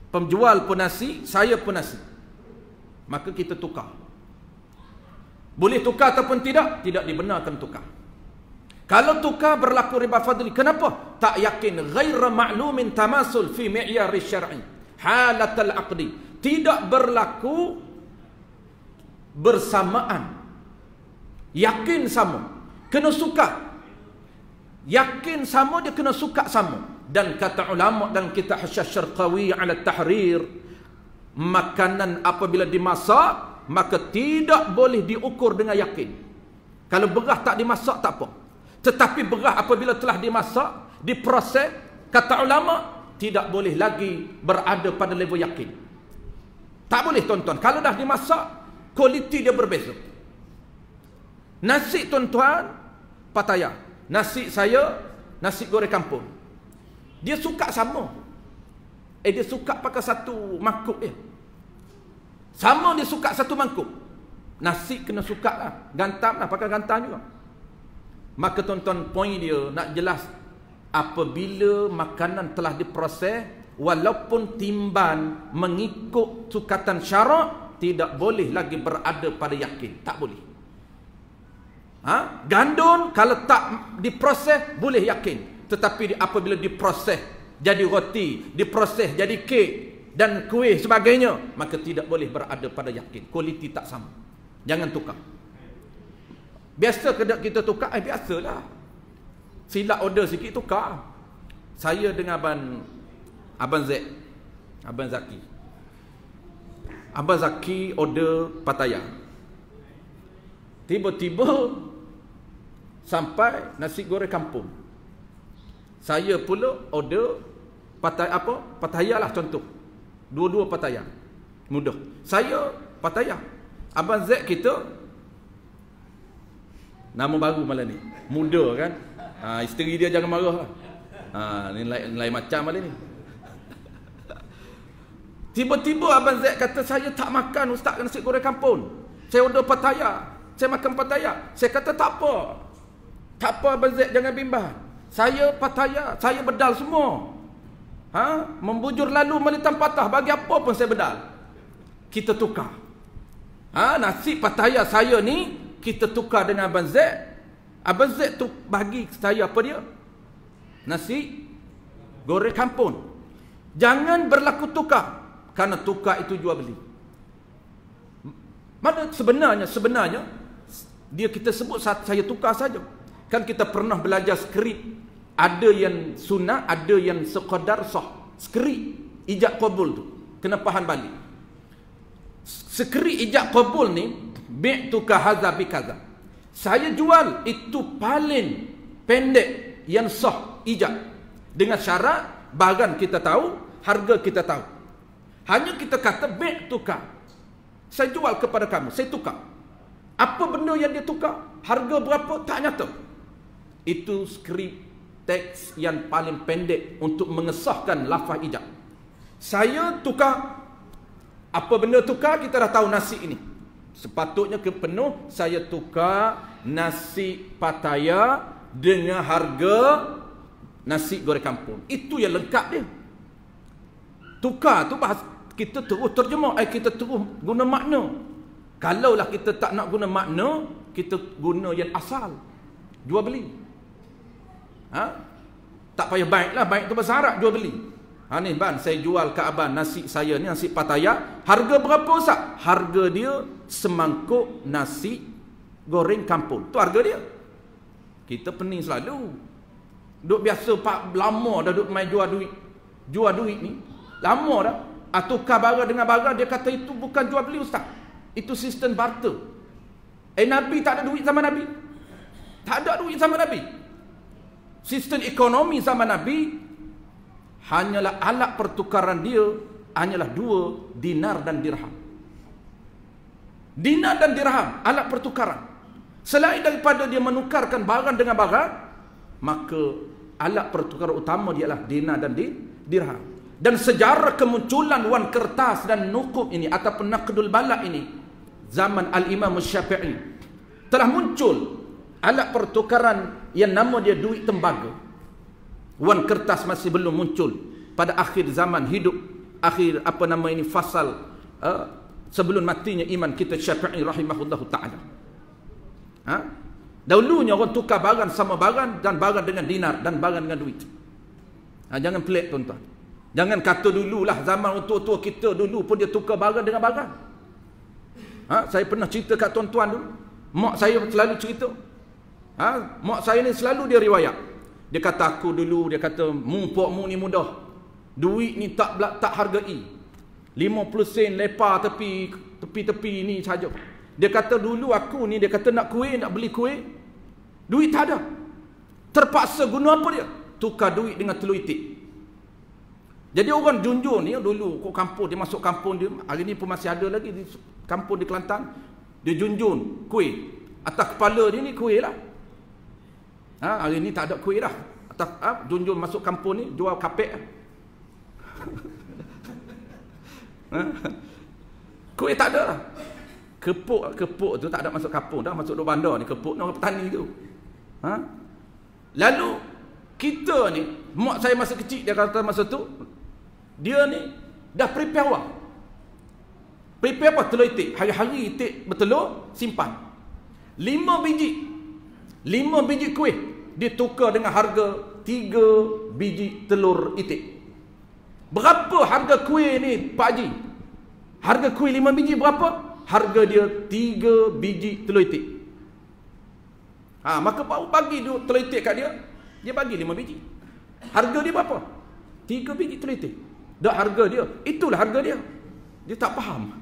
penjual pun nasi, saya pun nasi. Maka kita tukar. Boleh tukar ataupun tidak? Tidak dibenarkan tukar. Kalau tukar berlaku riba fadli. Kenapa? Tak yakin. Ghaira ma'lumin tamasul fi mi'yari syar'i. Halatal aqdi. Tidak berlaku bersamaan. Yakin sama. Kena suka. Yakin sama, dia kena suka sama. Dan kata ulama dalam kitab Asy-Syarqawi 'ala Tahrir, makanan apabila dimasak, maka tidak boleh diukur dengan yakin. Kalau beras tak dimasak tak apa. Tetapi beras apabila telah dimasak, diproses, kata ulama, tidak boleh lagi berada pada level yakin. Tak boleh tuan-tuan. Kalau dah dimasak, kualiti dia berbeza. Nasi tuan-tuan, Pattaya. Nasi saya, nasi goreng kampung. Dia suka sama. Dia suka pakai satu mangkuk dia. Sama dia suka satu mangkuk. Nasi kena suka lah. Gantam lah, pakai gantam juga. Maka tuan-tuan, poin dia nak jelas. Apabila makanan telah diproses, walaupun timban mengikut sukatan syarak, tidak boleh lagi berada pada yakin. Tak boleh. Gandum kalau tak diproses, boleh yakin. Tetapi apabila diproses jadi roti, diproses jadi kek dan kuih sebagainya, maka tidak boleh berada pada yakin. Kualiti tak sama. Jangan tukar. Biasa kita tukar, biasalah. Silap order sikit tukar. Saya dengan Abang Zaki. Abang Zaki order Pattaya. Tiba-tiba sampai nasi goreng kampung. Saya pula order Pattaya lah contoh. Dua-dua Pattaya. Mudah. Saya Pattaya. Abang Z kita nama baru malam ni. Muda kan. Isteri dia jangan marah lah. Ni lain macam malam ni. Tiba-tiba Abang Z kata, saya tak makan ustaz nasi goreng kampung. Saya order Pattaya. Saya makan Pattaya. Saya kata tak apa. Tak apa Abang Z, jangan bimbang. Saya Pattaya, saya bedal semua. Membujur lalu melintang patah, bagi apa pun saya bedal. Kita tukar. Nasi Pattaya saya ni kita tukar dengan Abang Z. Abang Z tu bagi saya apa dia? Nasi goreng kampung. Jangan berlaku tukar, kerana tukar itu jual beli. Mana sebenarnya dia kita sebut saya tukar saja. Kan kita pernah belajar skrip. Ada yang sunnah, ada yang sekadar sah. Skrip ijab qabul tu kena faham balik. Skrip ijab qabul ni, bi'tu ka hadza bi kaza. Saya jual itu paling pendek yang sah ijab. Dengan syarat barang kita tahu, harga kita tahu. Hanya kita kata bi'tu ka. Saya jual kepada kamu, saya tukar. Apa benda yang dia tukar? Harga berapa? Tak nyata. Itu skrip teks yang paling pendek untuk mengesahkan lafaz ijab. Saya tukar. Apa benda tukar? Kita dah tahu nasi ini. Sepatutnya ke penuh, saya tukar nasi Pattaya dengan harga nasi goreng kampung. Itu yang lengkap dia. Tukar tu bahas, kita terus terjemah, kita terus guna makna. Kalaulah kita tak nak guna makna, kita guna yang asal. Jual beli. Tak payah baiklah, baik tu bahasa Arab, jual beli. Ni ban, saya jual ke abang nasi saya ni, nasi Pattaya. Harga berapa Ustaz? Harga dia semangkuk nasi goreng kampung. Tu harga dia. Kita pening selalu. Duk biasa lama dah duk main jual duit. Jual duit ni lama dah. Tukar barang dengan barang, dia kata itu bukan jual beli Ustaz. Itu sistem barter. Nabi tak ada duit zaman Nabi. Tak ada duit zaman Nabi. Sistem ekonomi zaman Nabi hanyalah alat pertukaran dia hanyalah 2 dinar dan dirham. Dinar dan dirham, alat pertukaran. Selain daripada dia menukarkan barang dengan barang, maka alat pertukaran utama dia adalah dinar dan dirham. Dan sejarah kemunculan wang kertas dan nukub ini ataupun naqdul balak ini, zaman Al-Imam Syafi'i, telah muncul alat pertukaran yang nama dia duit tembaga. Wan kertas masih belum muncul pada akhir zaman hidup, akhir fasal sebelum matinya Imam kita Syafi'i rahimahullahu ta'ala. Dahulunya orang tukar barang sama barang, dan barang dengan dinar, dan barang dengan duit. Jangan pelik tuan-tuan. Jangan kata dululah zaman tua-tua kita dulu pun dia tukar barang dengan barang. Saya pernah cerita kat tuan-tuan dulu. Mak saya selalu cerita. Mak saya ni selalu dia riwayat. Dia kata aku dulu, dia kata pokmu ni mudah. Duit ni tak hargai. 50 sen lepas tepi ni saja. Dia kata dulu aku ni, dia kata nak beli kuih, duit tak ada. Terpaksa guna apa dia? Tukar duit dengan telur itik. Jadi orang Junjun ni dulu kok kampung, dia masuk kampung dia, hari ni pun masih ada lagi di kampung di Kelantan. Dia junjun kuih. Atas kepala dia ni kuih lah. Hari ni tak ada kuih dah. Junjun masuk kampung ni jual kapek. Kuih tak ada lah. Kepuk tu tak ada masuk kampung dah, masuk duk bandar ni. Kepuk ni orang petani tu. Lalu kita ni, mak saya masa kecil dia kata masa tu, dia ni dah prepare awak. Prepare apa? Telur itik. Hari-hari itik bertelur, simpan 5 biji kuih ditukar dengan harga 3 biji telur itik. Berapa harga kuih ni Pak Haji? Harga kuih 5 biji berapa? Harga dia 3 biji telur itik. Maka baru bagi telur itik kat dia, dia bagi 5 biji. Harga dia berapa? 3 biji telur itik. Dah harga dia, itulah harga dia. Dia tak faham.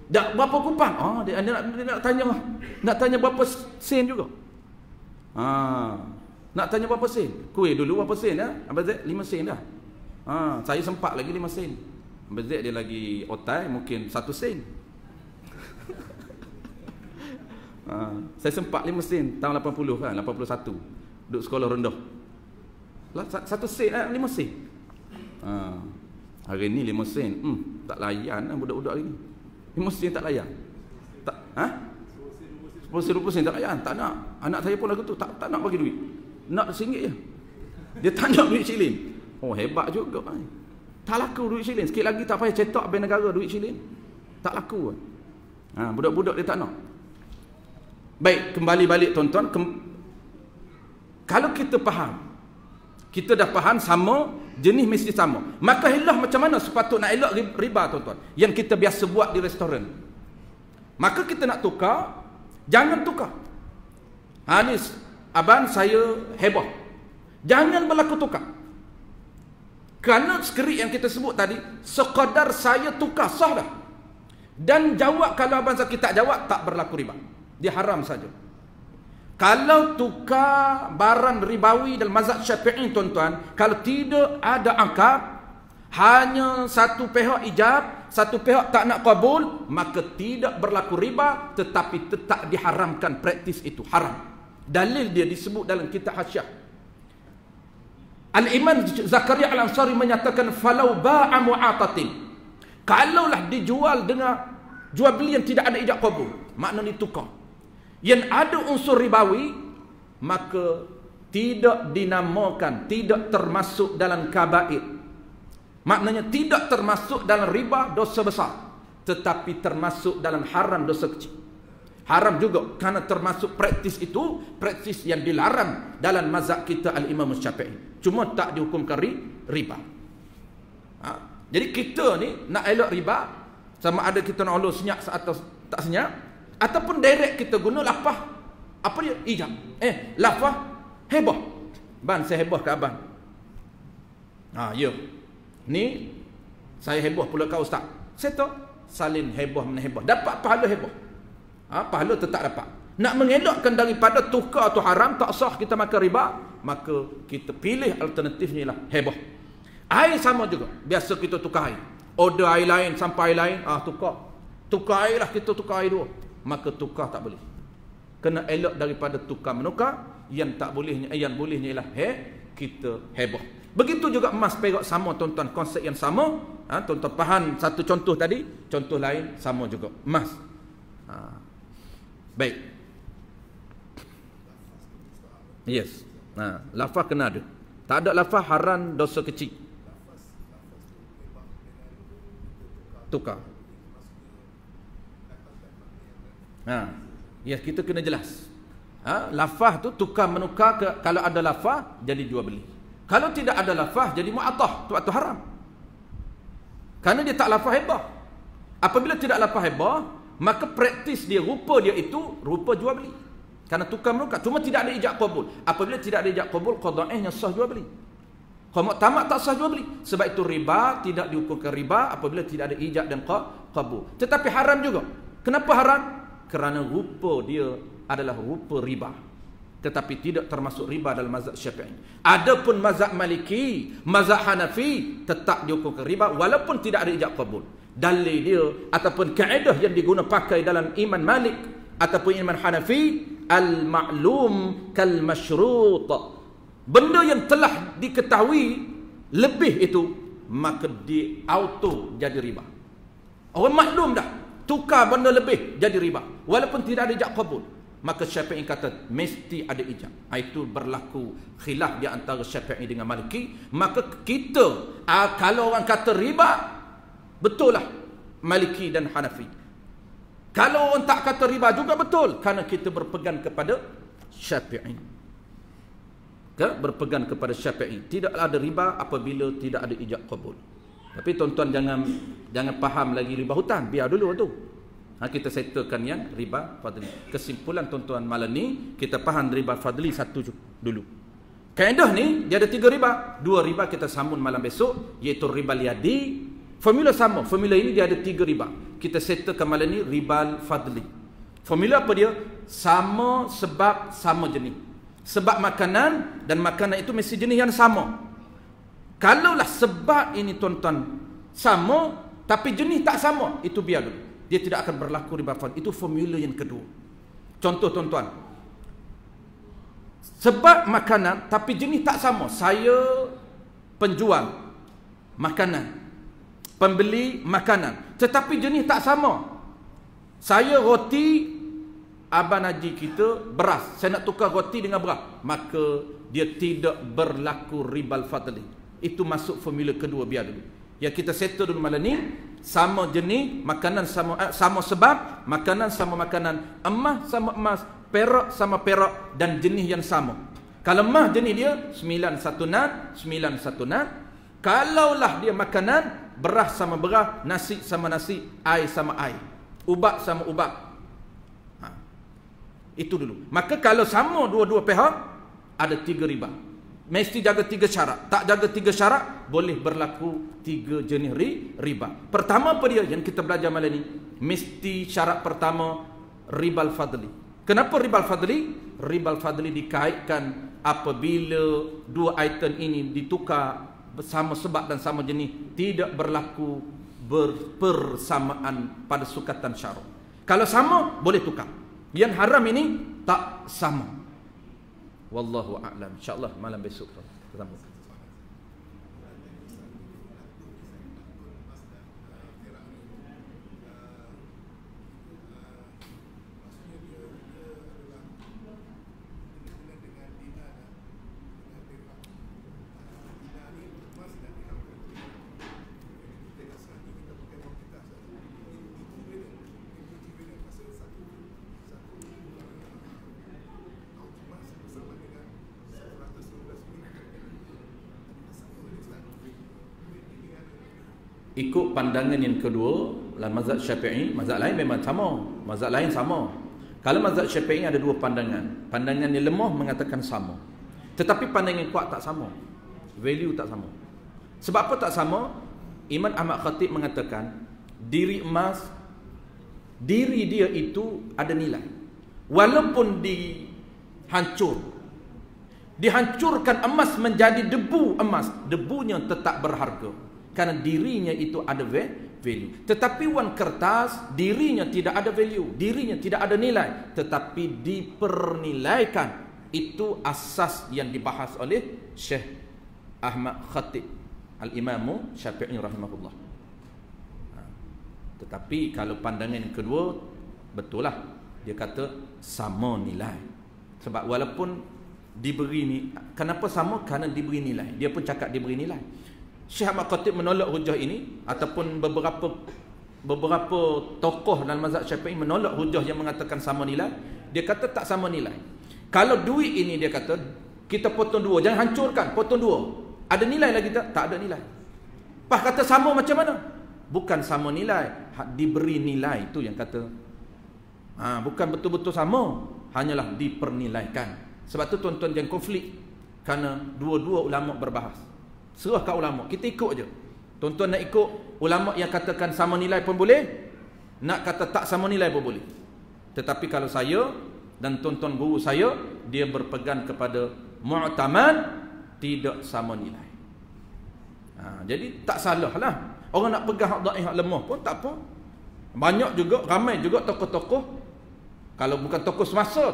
Dah berapa kupang? Dia nak tanya berapa sen juga. Nak tanya berapa sen? Kuih dulu berapa sen Abang Z? 5 sen dah. Saya sempat lagi 5 sen. Abang Z dia lagi otai mungkin 1 sen. Saya sempat 5 sen tahun 80 kan, 81. Duduk sekolah rendah. 1 sen 5 sen. Hari ni 5 sen. Tak layan budak-budak hari ni. 5 sen tak layan. Tak 10 sen tak layan. Tak nak. Anak saya pun lagu tu tak nak bagi duit. Nak RM1 je. Dia tak nak duit shilling. Hebat juga. Tak laku duit shilling. Sikit lagi tak payah cetak Bank Negara duit shilling. Tak laku. Budak-budak dia tak nak. Baik, kembali balik tuan-tuan. Kalau kita faham, kita dah faham sama, jenis mesti sama. Maka elok macam mana sepatutnya nak elok riba tuan-tuan, yang kita biasa buat di restoran. Maka kita nak tukar, jangan tukar. Ni abang saya heboh. Jangan berlaku tukar. Kerana skrip yang kita sebut tadi, sekadar saya tukar sah dah. Dan jawab, kalau abang saya tak jawab, tak berlaku riba. Dia haram saja. Kalau tukar barang ribawi dalam mazhab Syafi'i tuan-tuan, kalau tidak ada akad, hanya satu pihak ijab, satu pihak tak nak kabul, maka tidak berlaku riba, tetapi tetap diharamkan praktis itu, haram. Dalil dia disebut dalam kitab Hasyiah. Al-Imam Zakaria Al-Ansari menyatakan, falau ba'a mu'atatin, kalaulah dijual dengan jual beli yang tidak ada ijab kabul, maknanya tukar, yang ada unsur ribawi, maka tidak dinamakan, tidak termasuk dalam kabair. Maknanya tidak termasuk dalam riba, dosa besar, tetapi termasuk dalam haram, dosa kecil. Haram juga kerana termasuk praktis itu, praktis yang dilarang dalam mazhab kita Al-Imam Syafi'i. Cuma tak dihukumkan riba. Jadi kita ni nak elak riba, sama ada kita nak ulur senyap atau tak senyap, ataupun direct kita guna lafaz apa dia? Ijab. Lafaz heboh. Ban, saya heboh ke abang. Ya. Ni saya heboh pula kau ustaz. Saya tahu salin heboh menheboh. Dapat pahala heboh. Pahala tetap dapat. Nak mengelakkan daripada tukar tu haram, tak sah kita makan riba, maka kita pilih alternatifnya lah heboh. Air sama juga. Biasa kita tukar air. Order air lain sampai air lain, tukar. Tukar air lah, kita tukar air dua. Maka tukar tak boleh. Kena elak daripada tukar menukar. Yang tak bolehnya, yang bolehnya ialah kita heboh. Begitu juga emas perak sama tuan-tuan, konsep yang sama. Tuan-tuan faham satu contoh tadi, contoh lain sama juga. Emas. Baik. Yes. Lafaz kena ada. Tak ada lafaz haram, dosa kecil. Tukar. Ya, kita kena jelas. Lafaz tu tukar menukar ke, kalau ada lafaz jadi jual beli. Kalau tidak ada lafaz jadi mu'atah, tu haram. Kerana dia tak lafaz hebah. Apabila tidak lafaz hebah, maka praktis dia, rupa dia itu rupa jual beli. Kerana tukar menukar, cuma tidak ada ijab qabul. Apabila tidak ada ijab qabul, qada'ihnya sah jual beli. Kalau muktamad tak sah jual beli. Sebab itu riba tidak dihukumkan riba apabila tidak ada ijab dan qabul. Tetapi haram juga. Kenapa haram? Kerana rupa dia adalah rupa riba, tetapi tidak termasuk riba dalam mazhab Syafi'i. Adapun mazhab Maliki, mazhab Hanafi tetap dihukumkan riba walaupun tidak ada ijab qabul. Dalil dia ataupun kaedah yang digunakan pakai dalam iman Malik ataupun iman Hanafi, al-ma'lum kal masyrut. Benda yang telah diketahui lebih itu, maka di auto jadi riba. Orang maklum dah, tukar benda lebih jadi riba walaupun tidak ada ijab qabul. Maka Syafi'i kata mesti ada ijab. Itu berlaku khilaf di antara Syafi'i dengan Maliki. Maka kita, kalau orang kata riba, betul lah Maliki dan Hanafi. Kalau orang tak kata riba juga betul, kerana kita berpegang kepada Syafi'i. Berpegang kepada Syafi'i. Tidaklah ada riba apabila tidak ada ijab qabul. Tapi tuan-tuan jangan faham lagi riba hutang, biar dulu tu. Kita settlekan yang riba fadli. Kesimpulan tuan-tuan malam ni, kita faham riba fadli satu dulu. Kaedah ni dia ada 3 riba. 2 riba kita sambung malam besok, iaitu riba liadi. Formula sama. Formula ini dia ada 3 riba. Kita settlekan malam ni riba fadli. Formula apa dia? Sama sebab, sama jenis. Sebab makanan dan makanan itu mesti jenis yang sama. Kalaulah sebab ini tuan-tuan sama tapi jenis tak sama, itu biar dulu. Dia tidak akan berlaku riba fadli. Itu formula yang kedua. Contoh tuan-tuan, sebab makanan tapi jenis tak sama. Saya penjual makanan, pembeli makanan, tetapi jenis tak sama. Saya roti, abang haji kita beras, saya nak tukar roti dengan beras, maka dia tidak berlaku riba fadli. Itu masuk formula kedua, biar dulu. Yang kita settle dulu malam ni, sama jenis makanan, sama sebab makanan sama makanan, emas sama emas, perak sama perak, dan jenis yang sama. Kalau emas jenis dia 91 nat, 91 nat. Kalaulah dia makanan, beras sama beras, nasi sama nasi, air sama air, ubat sama ubat. Itu dulu. Maka kalau sama dua-dua pihak, ada 3 riba. Mesti jaga 3 syarat. Tak jaga 3 syarat, boleh berlaku 3 jenis riba. Pertama apa dia yang kita belajar malam ni? Mesti syarat pertama ribal fadli. Kenapa ribal fadli? Ribal fadli dikaitkan apabila 2 item ini ditukar sama sebab dan sama jenis, tidak berlaku berpersamaan pada sukatan syara. Kalau sama boleh tukar. Yang haram ini tak sama. Wallahu a'lam. Insya-Allah malam besok kita sambung. Ikut pandangan yang kedua, mazhab Syafi'i, mazhab lain memang sama, mazhab lain sama. Kalau mazhab Syafi'i ada dua pandangan. Pandangan yang lemah mengatakan sama, tetapi pandangan yang kuat tak sama. Value tak sama. Sebab apa tak sama? Imam Ahmad Khatib mengatakan diri emas, diri dia itu ada nilai. Walaupun dihancurkan emas menjadi debu emas, debunya tetap berharga. Karena dirinya itu ada value. Tetapi wan kertas, dirinya tidak ada value, dirinya tidak ada nilai, tetapi dipernilaikan. Itu asas yang dibahas oleh Syekh Ahmad Khatib Al-Imamu Syafi'i rahimahullah. Tetapi kalau pandangan yang kedua, betul lah, dia kata sama nilai. Sebab walaupun diberi ni, kenapa sama? Kerana diberi nilai. Dia pun cakap diberi nilai. Syekh Ahmad Khatib menolak hujah ini, ataupun beberapa tokoh dalam mazhab Syafi'i menolak hujah yang mengatakan sama nilai. Dia kata tak sama nilai. Kalau duit ini, dia kata kita potong dua, jangan hancurkan, potong dua. Ada nilai lagi tak? Tak ada nilai. Pas kata sama macam mana? Bukan sama nilai, diberi nilai, itu yang kata bukan betul-betul sama, hanyalah dipernilaikan. Sebab tu tuan-tuan jangan konflik, kerana dua-dua ulama berbahas. Serah kat ulama, kita ikut je. Tuan-tuan nak ikut ulama yang katakan sama nilai pun boleh, nak kata tak sama nilai pun boleh. Tetapi kalau saya dan tuan-tuan guru saya, dia berpegang kepada mu'tamad, tidak sama nilai. Jadi tak salah lah. Orang nak pegang hak dhaif, hak lemah pun tak apa. Banyak juga, ramai juga tokoh-tokoh. Kalau bukan tokoh semasa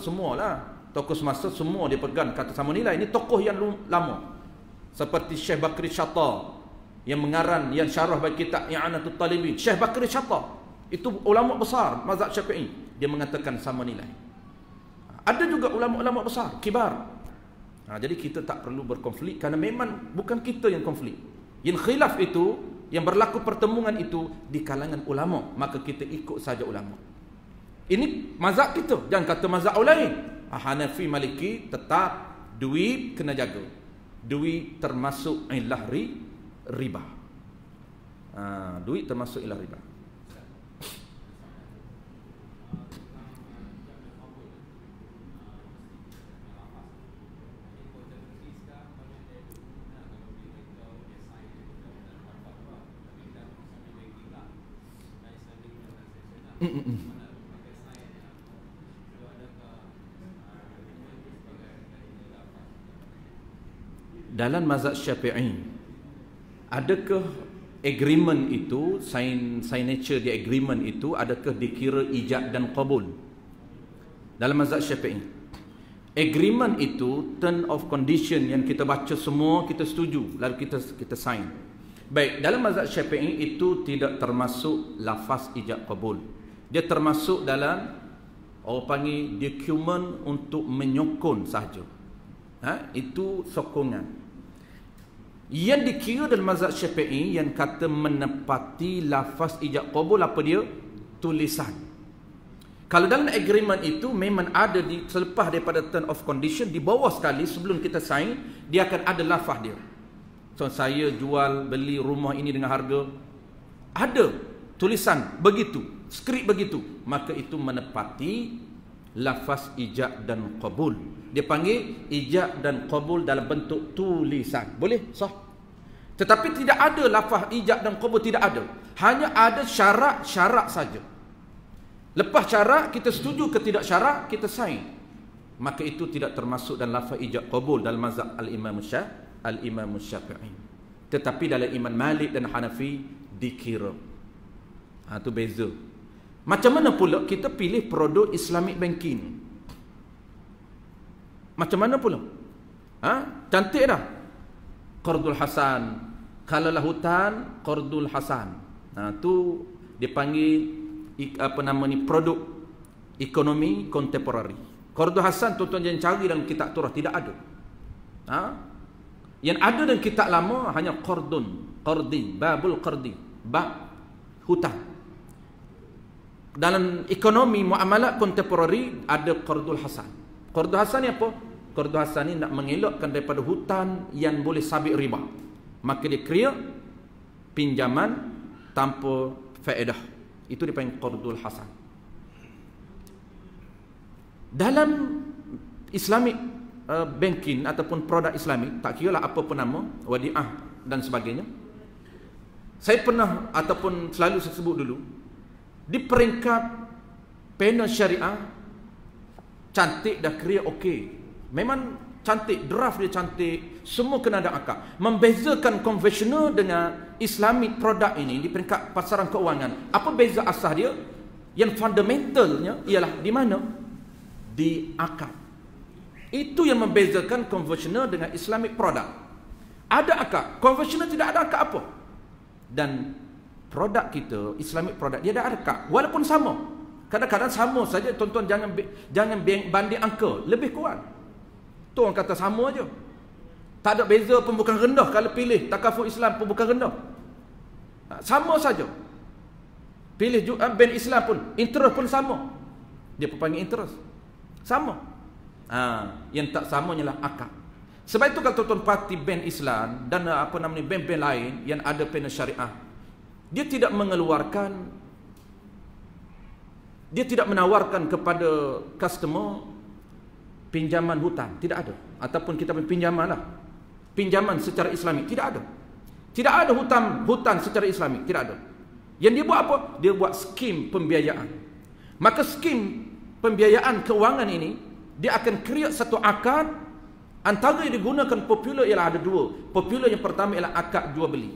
semualah. Tokoh semasa semua dia pegang kata sama nilai. Ini tokoh yang lama. Seperti Syekh Bakri Syatta yang mengarang, yang syarah bagi kitab I'anatul Talibin. Syekh Bakri Syatta itu ulama besar mazhab Syafi'i, dia mengatakan sama nilai. Ada juga ulama-ulama besar kibar. Jadi kita tak perlu berkonflik, kerana memang bukan kita yang konflik. Yang khilaf itu, yang berlaku pertemuan itu di kalangan ulama, maka kita ikut saja ulama. Ini mazhab kita, jangan kata mazhab lain. Hanafi, Maliki tetap duit kena jaga. Duit termasuk ilah riba. Duit termasuk ilah riba. Dalam mazhab Syafi'i, adakah agreement itu, signature di agreement itu, adakah dikira ijab dan qabul? Dalam mazhab Syafi'i, agreement itu term of condition yang kita baca semua, kita setuju, lalu kita sign. Baik, dalam mazhab Syafi'i itu tidak termasuk lafaz ijab qabul. Dia termasuk dalam, orang panggil dokumen untuk menyokong sahaja. Itu sokongan. Yang dikira dalam mazhab Syafi'i yang kata menepati lafaz ijab qabul, apa dia? Tulisan. Kalau dalam agreement itu memang ada selepas daripada term of condition, di bawah sekali sebelum kita sign, dia akan ada lafaz dia. So saya jual beli rumah ini dengan harga, ada tulisan begitu, skrip begitu, maka itu menepati lafaz ijab dan qabul. Dia panggil ijab dan qabul dalam bentuk tulisan. Boleh? Sah. Tetapi tidak ada lafaz ijab dan qabul, tidak ada. Hanya ada syarat-syarat saja. Lepas syarat, kita setuju ke tidak syarat, kita sign. Maka itu tidak termasuk dalam lafaz ijab qabul dalam mazhab Al-Imam Syafi'i. Tetapi dalam Imam Malik dan Hanafi dikira. Tu beza. Macam mana pula kita pilih produk Islamic banking? Macam mana pula? Cantik dah. Qardul Hasan. Kalau lah hutan, Qardul Hasan. Tu dipanggil produk ekonomi kontemporari. Qardul Hasan tuan-tuan jangan cari dalam kitab Turah, tidak ada. Yang ada dalam kitab lama hanya qardi, babul qardi, bab hutang. Dalam ekonomi muamalat kontemporari ada Qardul Hasan. Qardul Hasan ni apa? Qardul Hasan ni nak mengelakkan daripada hutang yang boleh sabit riba. Maka dia create pinjaman tanpa faedah. Itu dipanggil Qardul Hasan. Dalam Islamic banking ataupun produk Islamik, tak kira lah apa pun nama, wadiah dan sebagainya. Saya pernah ataupun selalu saya sebut dulu, di peringkat panel syariah, cantik dah create okey. Memang cantik, draft dia cantik, semua kena ada akad. Membezakan konvensional dengan Islamic produk ini di peringkat pasaran keuangan. Apa beza asas dia? Yang fundamentalnya ialah di mana? Di akad. Itu yang membezakan konvensional dengan Islamic produk. Ada akad, konvensional tidak ada akad apa. Dan produk kita, Islamic produk, dia ada akad walaupun sama. Kadang-kadang sama saja, tuan-tuan jangan banding angka, lebih kurang. Tu orang kata sama aja. Tak ada beza pun, bukan rendah kalau pilih takaful Islam pun bukan rendah. Sama saja. Pilih bank Islam pun, interest pun sama. Dia pun panggil interest. Sama. Yang tak sama ialah akad. Sebab itu kalau tuan-tuan parti bank Islam dan bank-bank lain yang ada panel syariah, dia tidak menawarkan kepada customer pinjaman hutang, tidak ada. Ataupun kita pinjaman lah, pinjaman secara Islamik, tidak ada. Tidak ada hutang secara Islamik, tidak ada. Yang dia buat apa? Dia buat skim pembiayaan. Maka skim pembiayaan keuangan ini, dia akan create satu akad. Antara yang digunakan popular ialah ada dua. Popular yang pertama ialah akad jual beli.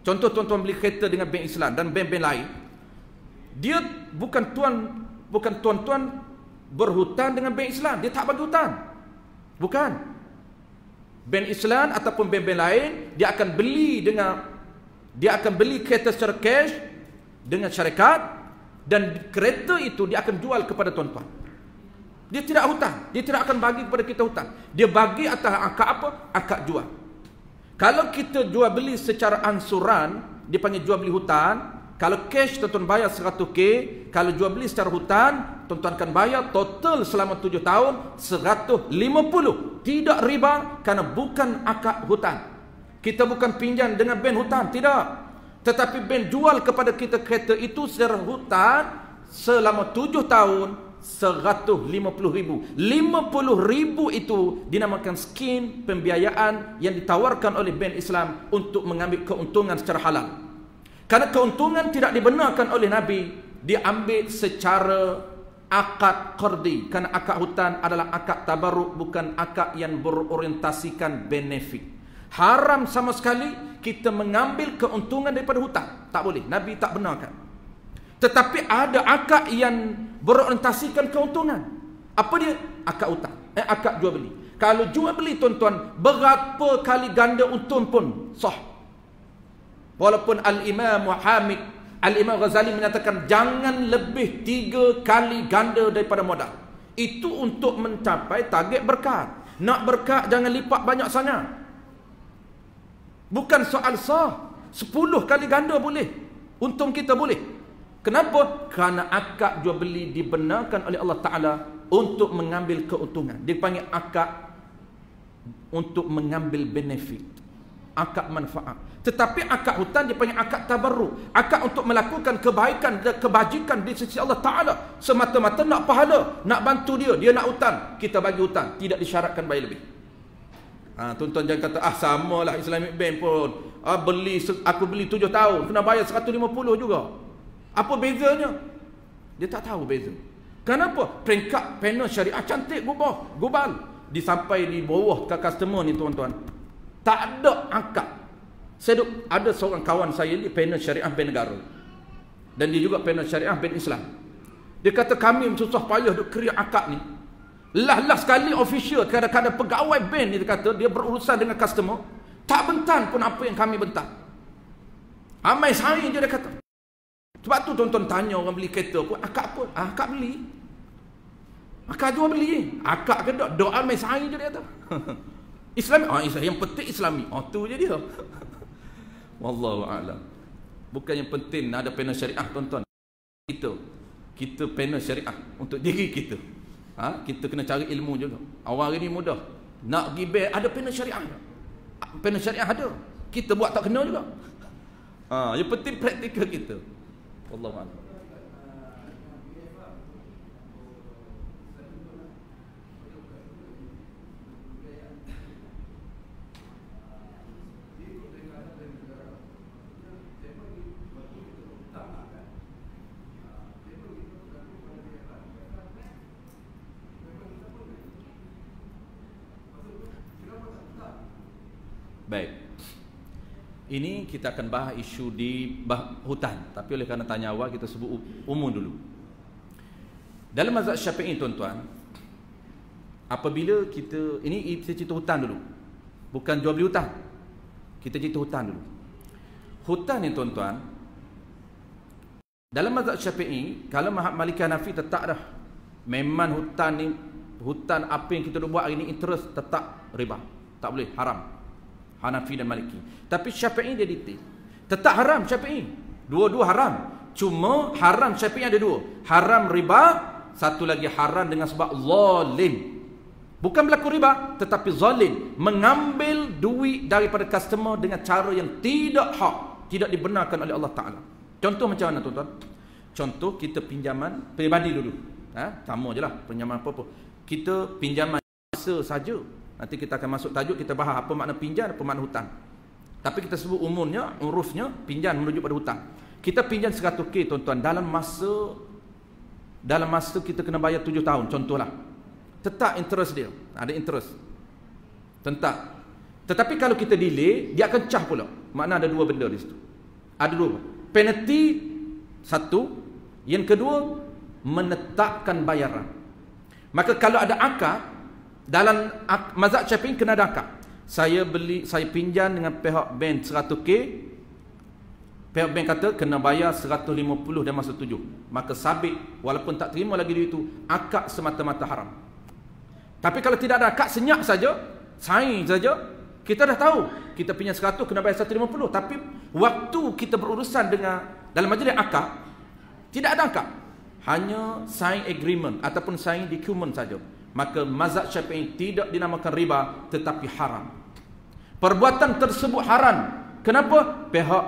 Contoh tuan-tuan beli kereta dengan bank Islam dan bank-bank lain, dia bukan tuan-tuan berhutang dengan bank Islam, dia tak bagi hutang. Bukan. Bank Islam ataupun bank-bank lain, dia akan beli kereta secara cash dengan syarikat, dan kereta itu dia akan jual kepada tuan-tuan. Dia tidak hutang, dia tidak akan bagi kepada kita hutang. Dia bagi atas akad apa? Akad jual. Kalau kita jual beli secara ansuran, dia panggil jual beli hutang. Kalau cash tuan-tuan bayar 100k, kalau jual beli secara hutang, tuan-tuan akan bayar total selama 7 tahun 150. Tidak riba kerana bukan akad hutang. Kita bukan pinjam dengan bank hutang, tidak. Tetapi bank jual kepada kita kereta itu secara hutang selama 7 tahun 150,000. 50,000 itu dinamakan skim pembiayaan yang ditawarkan oleh bank Islam untuk mengambil keuntungan secara halal. Karena keuntungan tidak dibenarkan oleh Nabi, diambil secara akad qardi. Karena akad hutang adalah akad tabarruk, bukan akad yang berorientasikan benefit. Haram sama sekali kita mengambil keuntungan daripada hutang. Tak boleh, Nabi tak benarkan. Tetapi ada akad yang berorientasikan keuntungan. Apa dia? Akad hutang, akad jual beli. Kalau jual beli tuan-tuan, berapa kali ganda untung pun sah. Walaupun Al-Imam Hamid, Al-Imam Ghazali menyatakan jangan lebih 3 kali ganda daripada modal. Itu untuk mencapai target berkat. Nak berkat jangan lipat banyak sangat. Bukan soal sah. 10 kali ganda boleh. Untung kita boleh. Kenapa? Kerana akad jual beli dibenarkan oleh Allah Ta'ala untuk mengambil keuntungan. Dia panggil akad untuk mengambil benefit. Akad manfaat. Tetapi akad hutang dia panggil akad tabarruk. Akad untuk melakukan kebaikan dan kebajikan di sisi Allah Ta'ala. Semata-mata nak pahala, nak bantu dia. Dia nak hutang, kita bagi hutang. Tidak disyaratkan bayar lebih. Tuan-tuan jangan kata, samalah Islamic Bank pun. Aku beli 7 tahun, kena bayar 150 juga. Apa bezanya? Dia tak tahu beza. Kenapa? Peringkat panel syariah cantik gubal. Disampai di bawah ke customer ni tuan-tuan. Tak ada akad. Ada seorang kawan saya di panel syariah Bank Negara. Dan dia juga panel syariah Bank Islam. Dia kata kami susah payah duk create akad ni. Lah sekali official, kadang-kadang pegawai bank ni dia kata dia berurusan dengan customer, tak bentan pun apa yang kami bentan. Amai saing je dia kata. Sebab tu tuan-tuan tanya orang beli kereta pun, akad apa? Akad beli. Akad jual beli. Akad ke tak? Doa amai saing je dia kata. Islami. Yang penting Islami. Tu je dia. Wallahu a'lam. Bukan yang penting ada panel syariah tuan-tuan. Kita panel syariah untuk diri kita. Kita kena cari ilmu juga. Awal ini mudah. Nak pergi bank ada panel syariah. Panel syariah ada. Kita buat tak kena juga. Yang penting praktikal kita. Wallahu a'lam. Baik. Ini kita akan bahas isu di hutan. Tapi oleh kerana tanya awal, kita sebut umum dulu. Dalam mazhab Syafi'i tuan-tuan, apabila kita, ini kita cerita hutan dulu. Bukan jual beli hutan. Kita cerita hutan dulu. Hutan ni tuan-tuan, dalam mazhab Syafi'i, kalau Maliki Hanafi tetap dah. Memang hutan ni, hutan apa yang kita buat hari ni interest tetap riba. Tak boleh, haram. Hanafi dan Maliki. Tapi Syafi'i dia detail. Tetap haram Syafi'i. Dua-dua haram. Cuma haram Syafi'i ada dua. Haram riba, satu lagi haram dengan sebab zalim. Bukan berlaku riba, tetapi zalim. Mengambil duit daripada customer dengan cara yang tidak hak, tidak dibenarkan oleh Allah Ta'ala. Contoh macam mana tuan-tuan? Contoh kita pinjaman peribadi dulu. Sama je lah pinjaman apa-apa. Kita pinjaman masa saja. Nanti kita akan masuk tajuk, kita bahas apa makna pinjam, apa makna hutang. Tapi kita sebut umumnya, urufnya, pinjam merujuk pada hutang. Kita pinjam 100k tuan-tuan, dalam masa kita kena bayar 7 tahun, contohlah. Tetap interest dia, ada interest. Tetap. Tetapi kalau kita delay, dia akan cah pula. Makna ada dua benda di situ. Ada dua. Penalty, satu. Yang kedua, menetapkan bayaran. Maka kalau ada akad, dalam mazhab Syafi'i kena ada akad. Saya pinjam dengan pihak bank 100k. Pihak bank kata kena bayar 150 dan masa 7. Maka sabit walaupun tak terima lagi duit itu, akad semata-mata haram. Tapi kalau tidak ada akad, senyap saja, saing saja, kita dah tahu kita pinjam 100 kena bayar 150. Tapi waktu kita berurusan dengan dalam majlis akad, tidak ada akad. Hanya sign agreement ataupun sign document saja. Maka mazhab Syafi'i tidak dinamakan riba, tetapi haram. Perbuatan tersebut haram. Kenapa? Pihak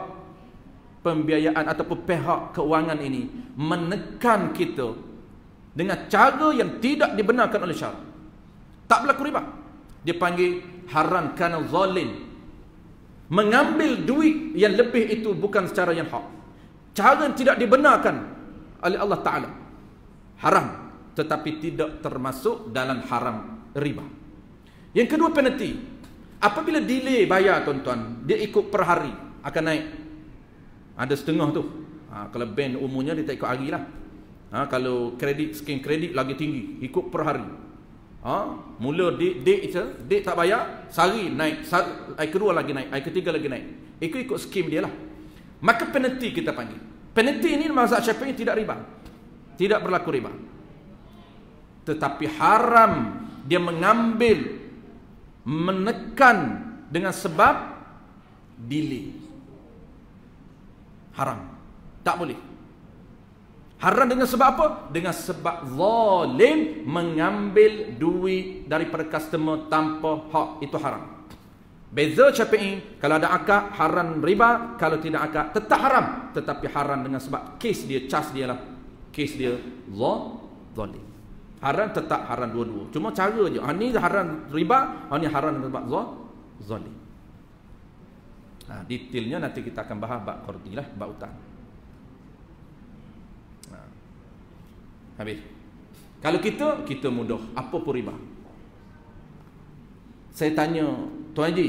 pembiayaan ataupun pihak keuangan ini menekan kita dengan cara yang tidak dibenarkan oleh syarak. Tak berlaku riba. Dia panggil haram kerana zalim. Mengambil duit yang lebih itu bukan secara yang hak. Cara yang tidak dibenarkan oleh Allah Ta'ala. Haram. Tetapi tidak termasuk dalam haram riba. Yang kedua, penalty. Apabila delay bayar tuan-tuan, dia ikut per hari, akan naik. Ada setengah tu. Kalau bank umumnya dia tak ikut hari lah. Kalau kredit, skim kredit lagi tinggi, ikut per hari. Mula date tak bayar, sehari naik, hari kedua lagi naik, hari ketiga lagi naik. Ikut skim dia lah. Maka penalty kita panggil. Penalty ini mazhab Syafi'i tidak riba. Tidak berlaku riba. Tetapi haram dia mengambil, menekan dengan sebab delay. Haram. Tak boleh. Haram dengan sebab apa? Dengan sebab zalim mengambil duit daripada customer tanpa hak. Itu haram. Beza Syafi'i, kalau ada akad haram riba, kalau tidak akad tetap haram. Tetapi haram dengan sebab kes dia, cas dia lah. Kes dia zalim. Haram tetap haram dua-dua. Cuma cara je. Ini haram riba, ini haram sebab zalim. Detailnya nanti kita akan bahas bab qardi lah, bab hutang. Habis. Kalau kita mudah. Apa pun riba. Saya tanya, Tuan Haji,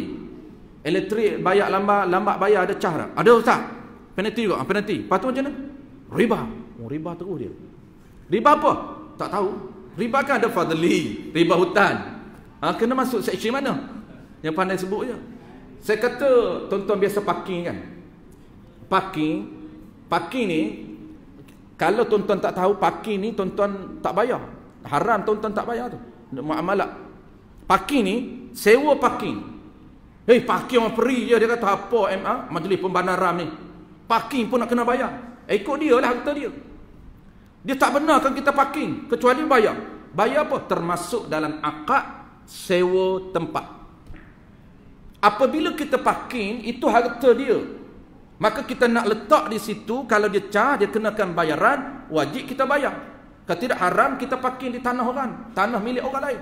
Elektrik bayar lambat bayar ada cah tak? Ada ustaz. Penalti juga, penalti. Lepas tu macam mana? Riba. Oh, riba terus dia. Riba apa? Tak tahu. Riba kan ada fadli, riba hutan. Kena masuk seksi mana? Yang pandai sebut je. Saya kata tuan-tuan biasa parking kan. Parking ni, kalau tuan-tuan tak tahu parking ni tuan-tuan tak bayar. Haram tuan-tuan tak bayar tu. Muamalah. Parking ni sewa parking. Parking orang free je, dia kata apa Majlis Pembenaran ni. Parking pun nak kena bayar. Ikut dia lah harta dia. Dia tak benarkan kita parking kecuali bayar. Bayar apa? Termasuk dalam akad sewa tempat. Apabila kita parking, itu harta dia. Maka kita nak letak di situ, kalau dia cah, dia kenakan bayaran, wajib kita bayar. Kalau tidak haram kita parking di tanah orang, tanah milik orang lain.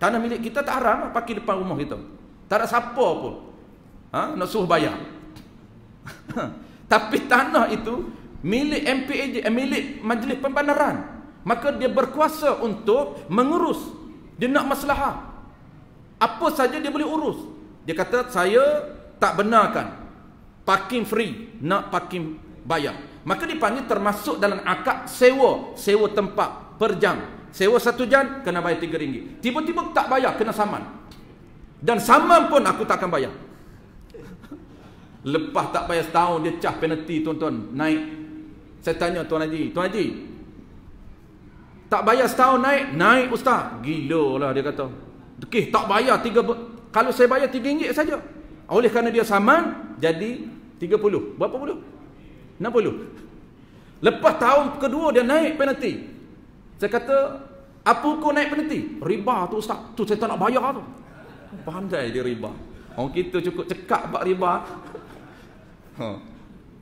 Tanah milik kita tak haram parking depan rumah kita. Tak ada siapa pun nak suruh bayar. Tapi tanah itu milik MPAJ, milik Majlis Pembenaran. Maka dia berkuasa untuk mengurus. Dia nak maslahah. Apa saja dia boleh urus. Dia kata saya tak benarkan parking free, nak parking bayar. Maka dipanggil termasuk dalam akad sewa. Sewa tempat per jam. Sewa 1 jam kena bayar RM3. Tiba-tiba tak bayar, kena saman. Dan saman pun aku tak akan bayar. Lepas tak bayar setahun, dia cah penalti tuan-tuan, naik. Saya tanya Tuan Haji, tak bayar setahun naik ustaz. Gila lah dia kata. Tak bayar kalau saya bayar RM3 saja. Oleh kerana dia saman, jadi 30. Berapa puluh? 60. Lepas tahun kedua dia naik penalti. Saya kata, apa kau naik penalti? Riba tu ustaz. Tu saya tak nak bayar tu. Pandai dia riba. Orang kita cukup cekak bab riba.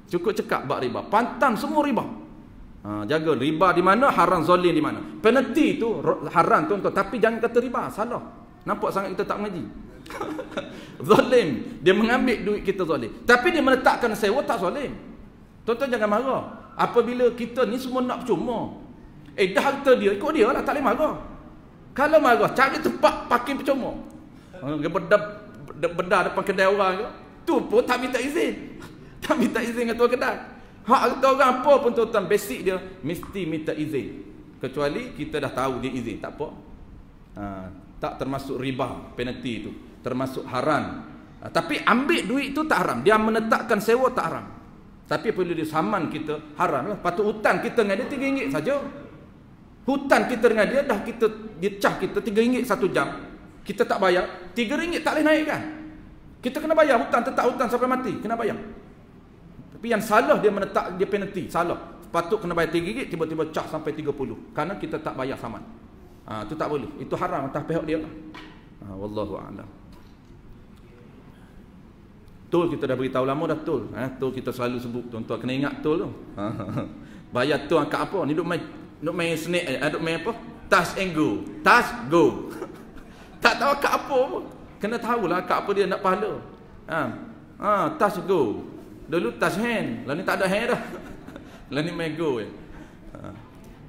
Cukup cekak bab riba. Pantang semua riba. Jaga riba di mana, haram zalim di mana. Penalti tu haram tuan-tuan, tapi jangan kata riba, salah. Nampak sangat kita tak mengaji. Zalim, dia mengambil duit kita zalim. Tapi dia meletakkan sewa tak zalim. Tuan-tuan jangan marah. Apabila kita ni semua nak percuma. Dah harta dia, ikut dia lah, tak boleh marah. Kalau marah, cari tempat parking percuma. Bedah depan kedai orang ke, tu pun tak minta izin. Tak minta izin dengan tuan kedai. Hak harta orang apa pun tuan-tuan, basic dia mesti minta izin. Kecuali kita dah tahu dia izin, tak apa. Tak termasuk riba, penalti itu termasuk haram. Tapi ambil duit itu tak haram. Dia menetapkan sewa tak haram. Tapi apabila dia saman kita, haram lah. Patut hutang kita dengan dia RM3 saja. Hutang kita dengan dia dah dia cah kita RM3 1 jam. Kita tak bayar, RM3 tak boleh naik kan? Kita kena bayar hutang, tetap hutang sampai mati, kena bayar. Tapi yang salah dia menetap dia penalti, salah. Patut kena bayar RM3, tiba-tiba cah sampai 30. Kerana kita tak bayar saman. Itu tak boleh. Itu haram atas pihak dia. Wallahu a'lam. Tol kita dah beritahu lama dah tol. Tol kita selalu sebut, tuan-tuan kena ingat tol tu. Bayar tol akak apa? Ni duk main snake, duk main apa? Touch and go. Touch go. Tak tahu akak apa pun. Kena tahulah akak apa dia nak pahala. Touch go. Dulu touch hand. Lah ni tak ada hand dah. Lah ni main go.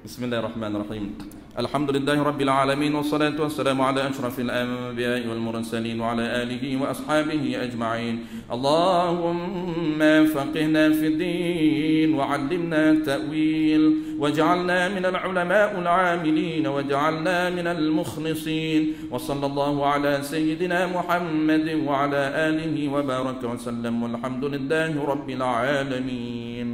Bismillahirrahmanirrahim. Alhamdulillahi Rabbil Alamin. Wassalatu wassalamu ala ashrafil anbiya'i wal mursalin wa ala alihi wa ashabihi ajma'in. Allahumma faqihna fid din wa 'allimna ta'wil waj'alna minal ulama'il 'amilin waj'alna minal mukhlisin. Wa sallallahu ala sayyidina Muhammadin wa ala alihi wa baraka wa sallam. Walhamdulillahi Rabbil Alamin.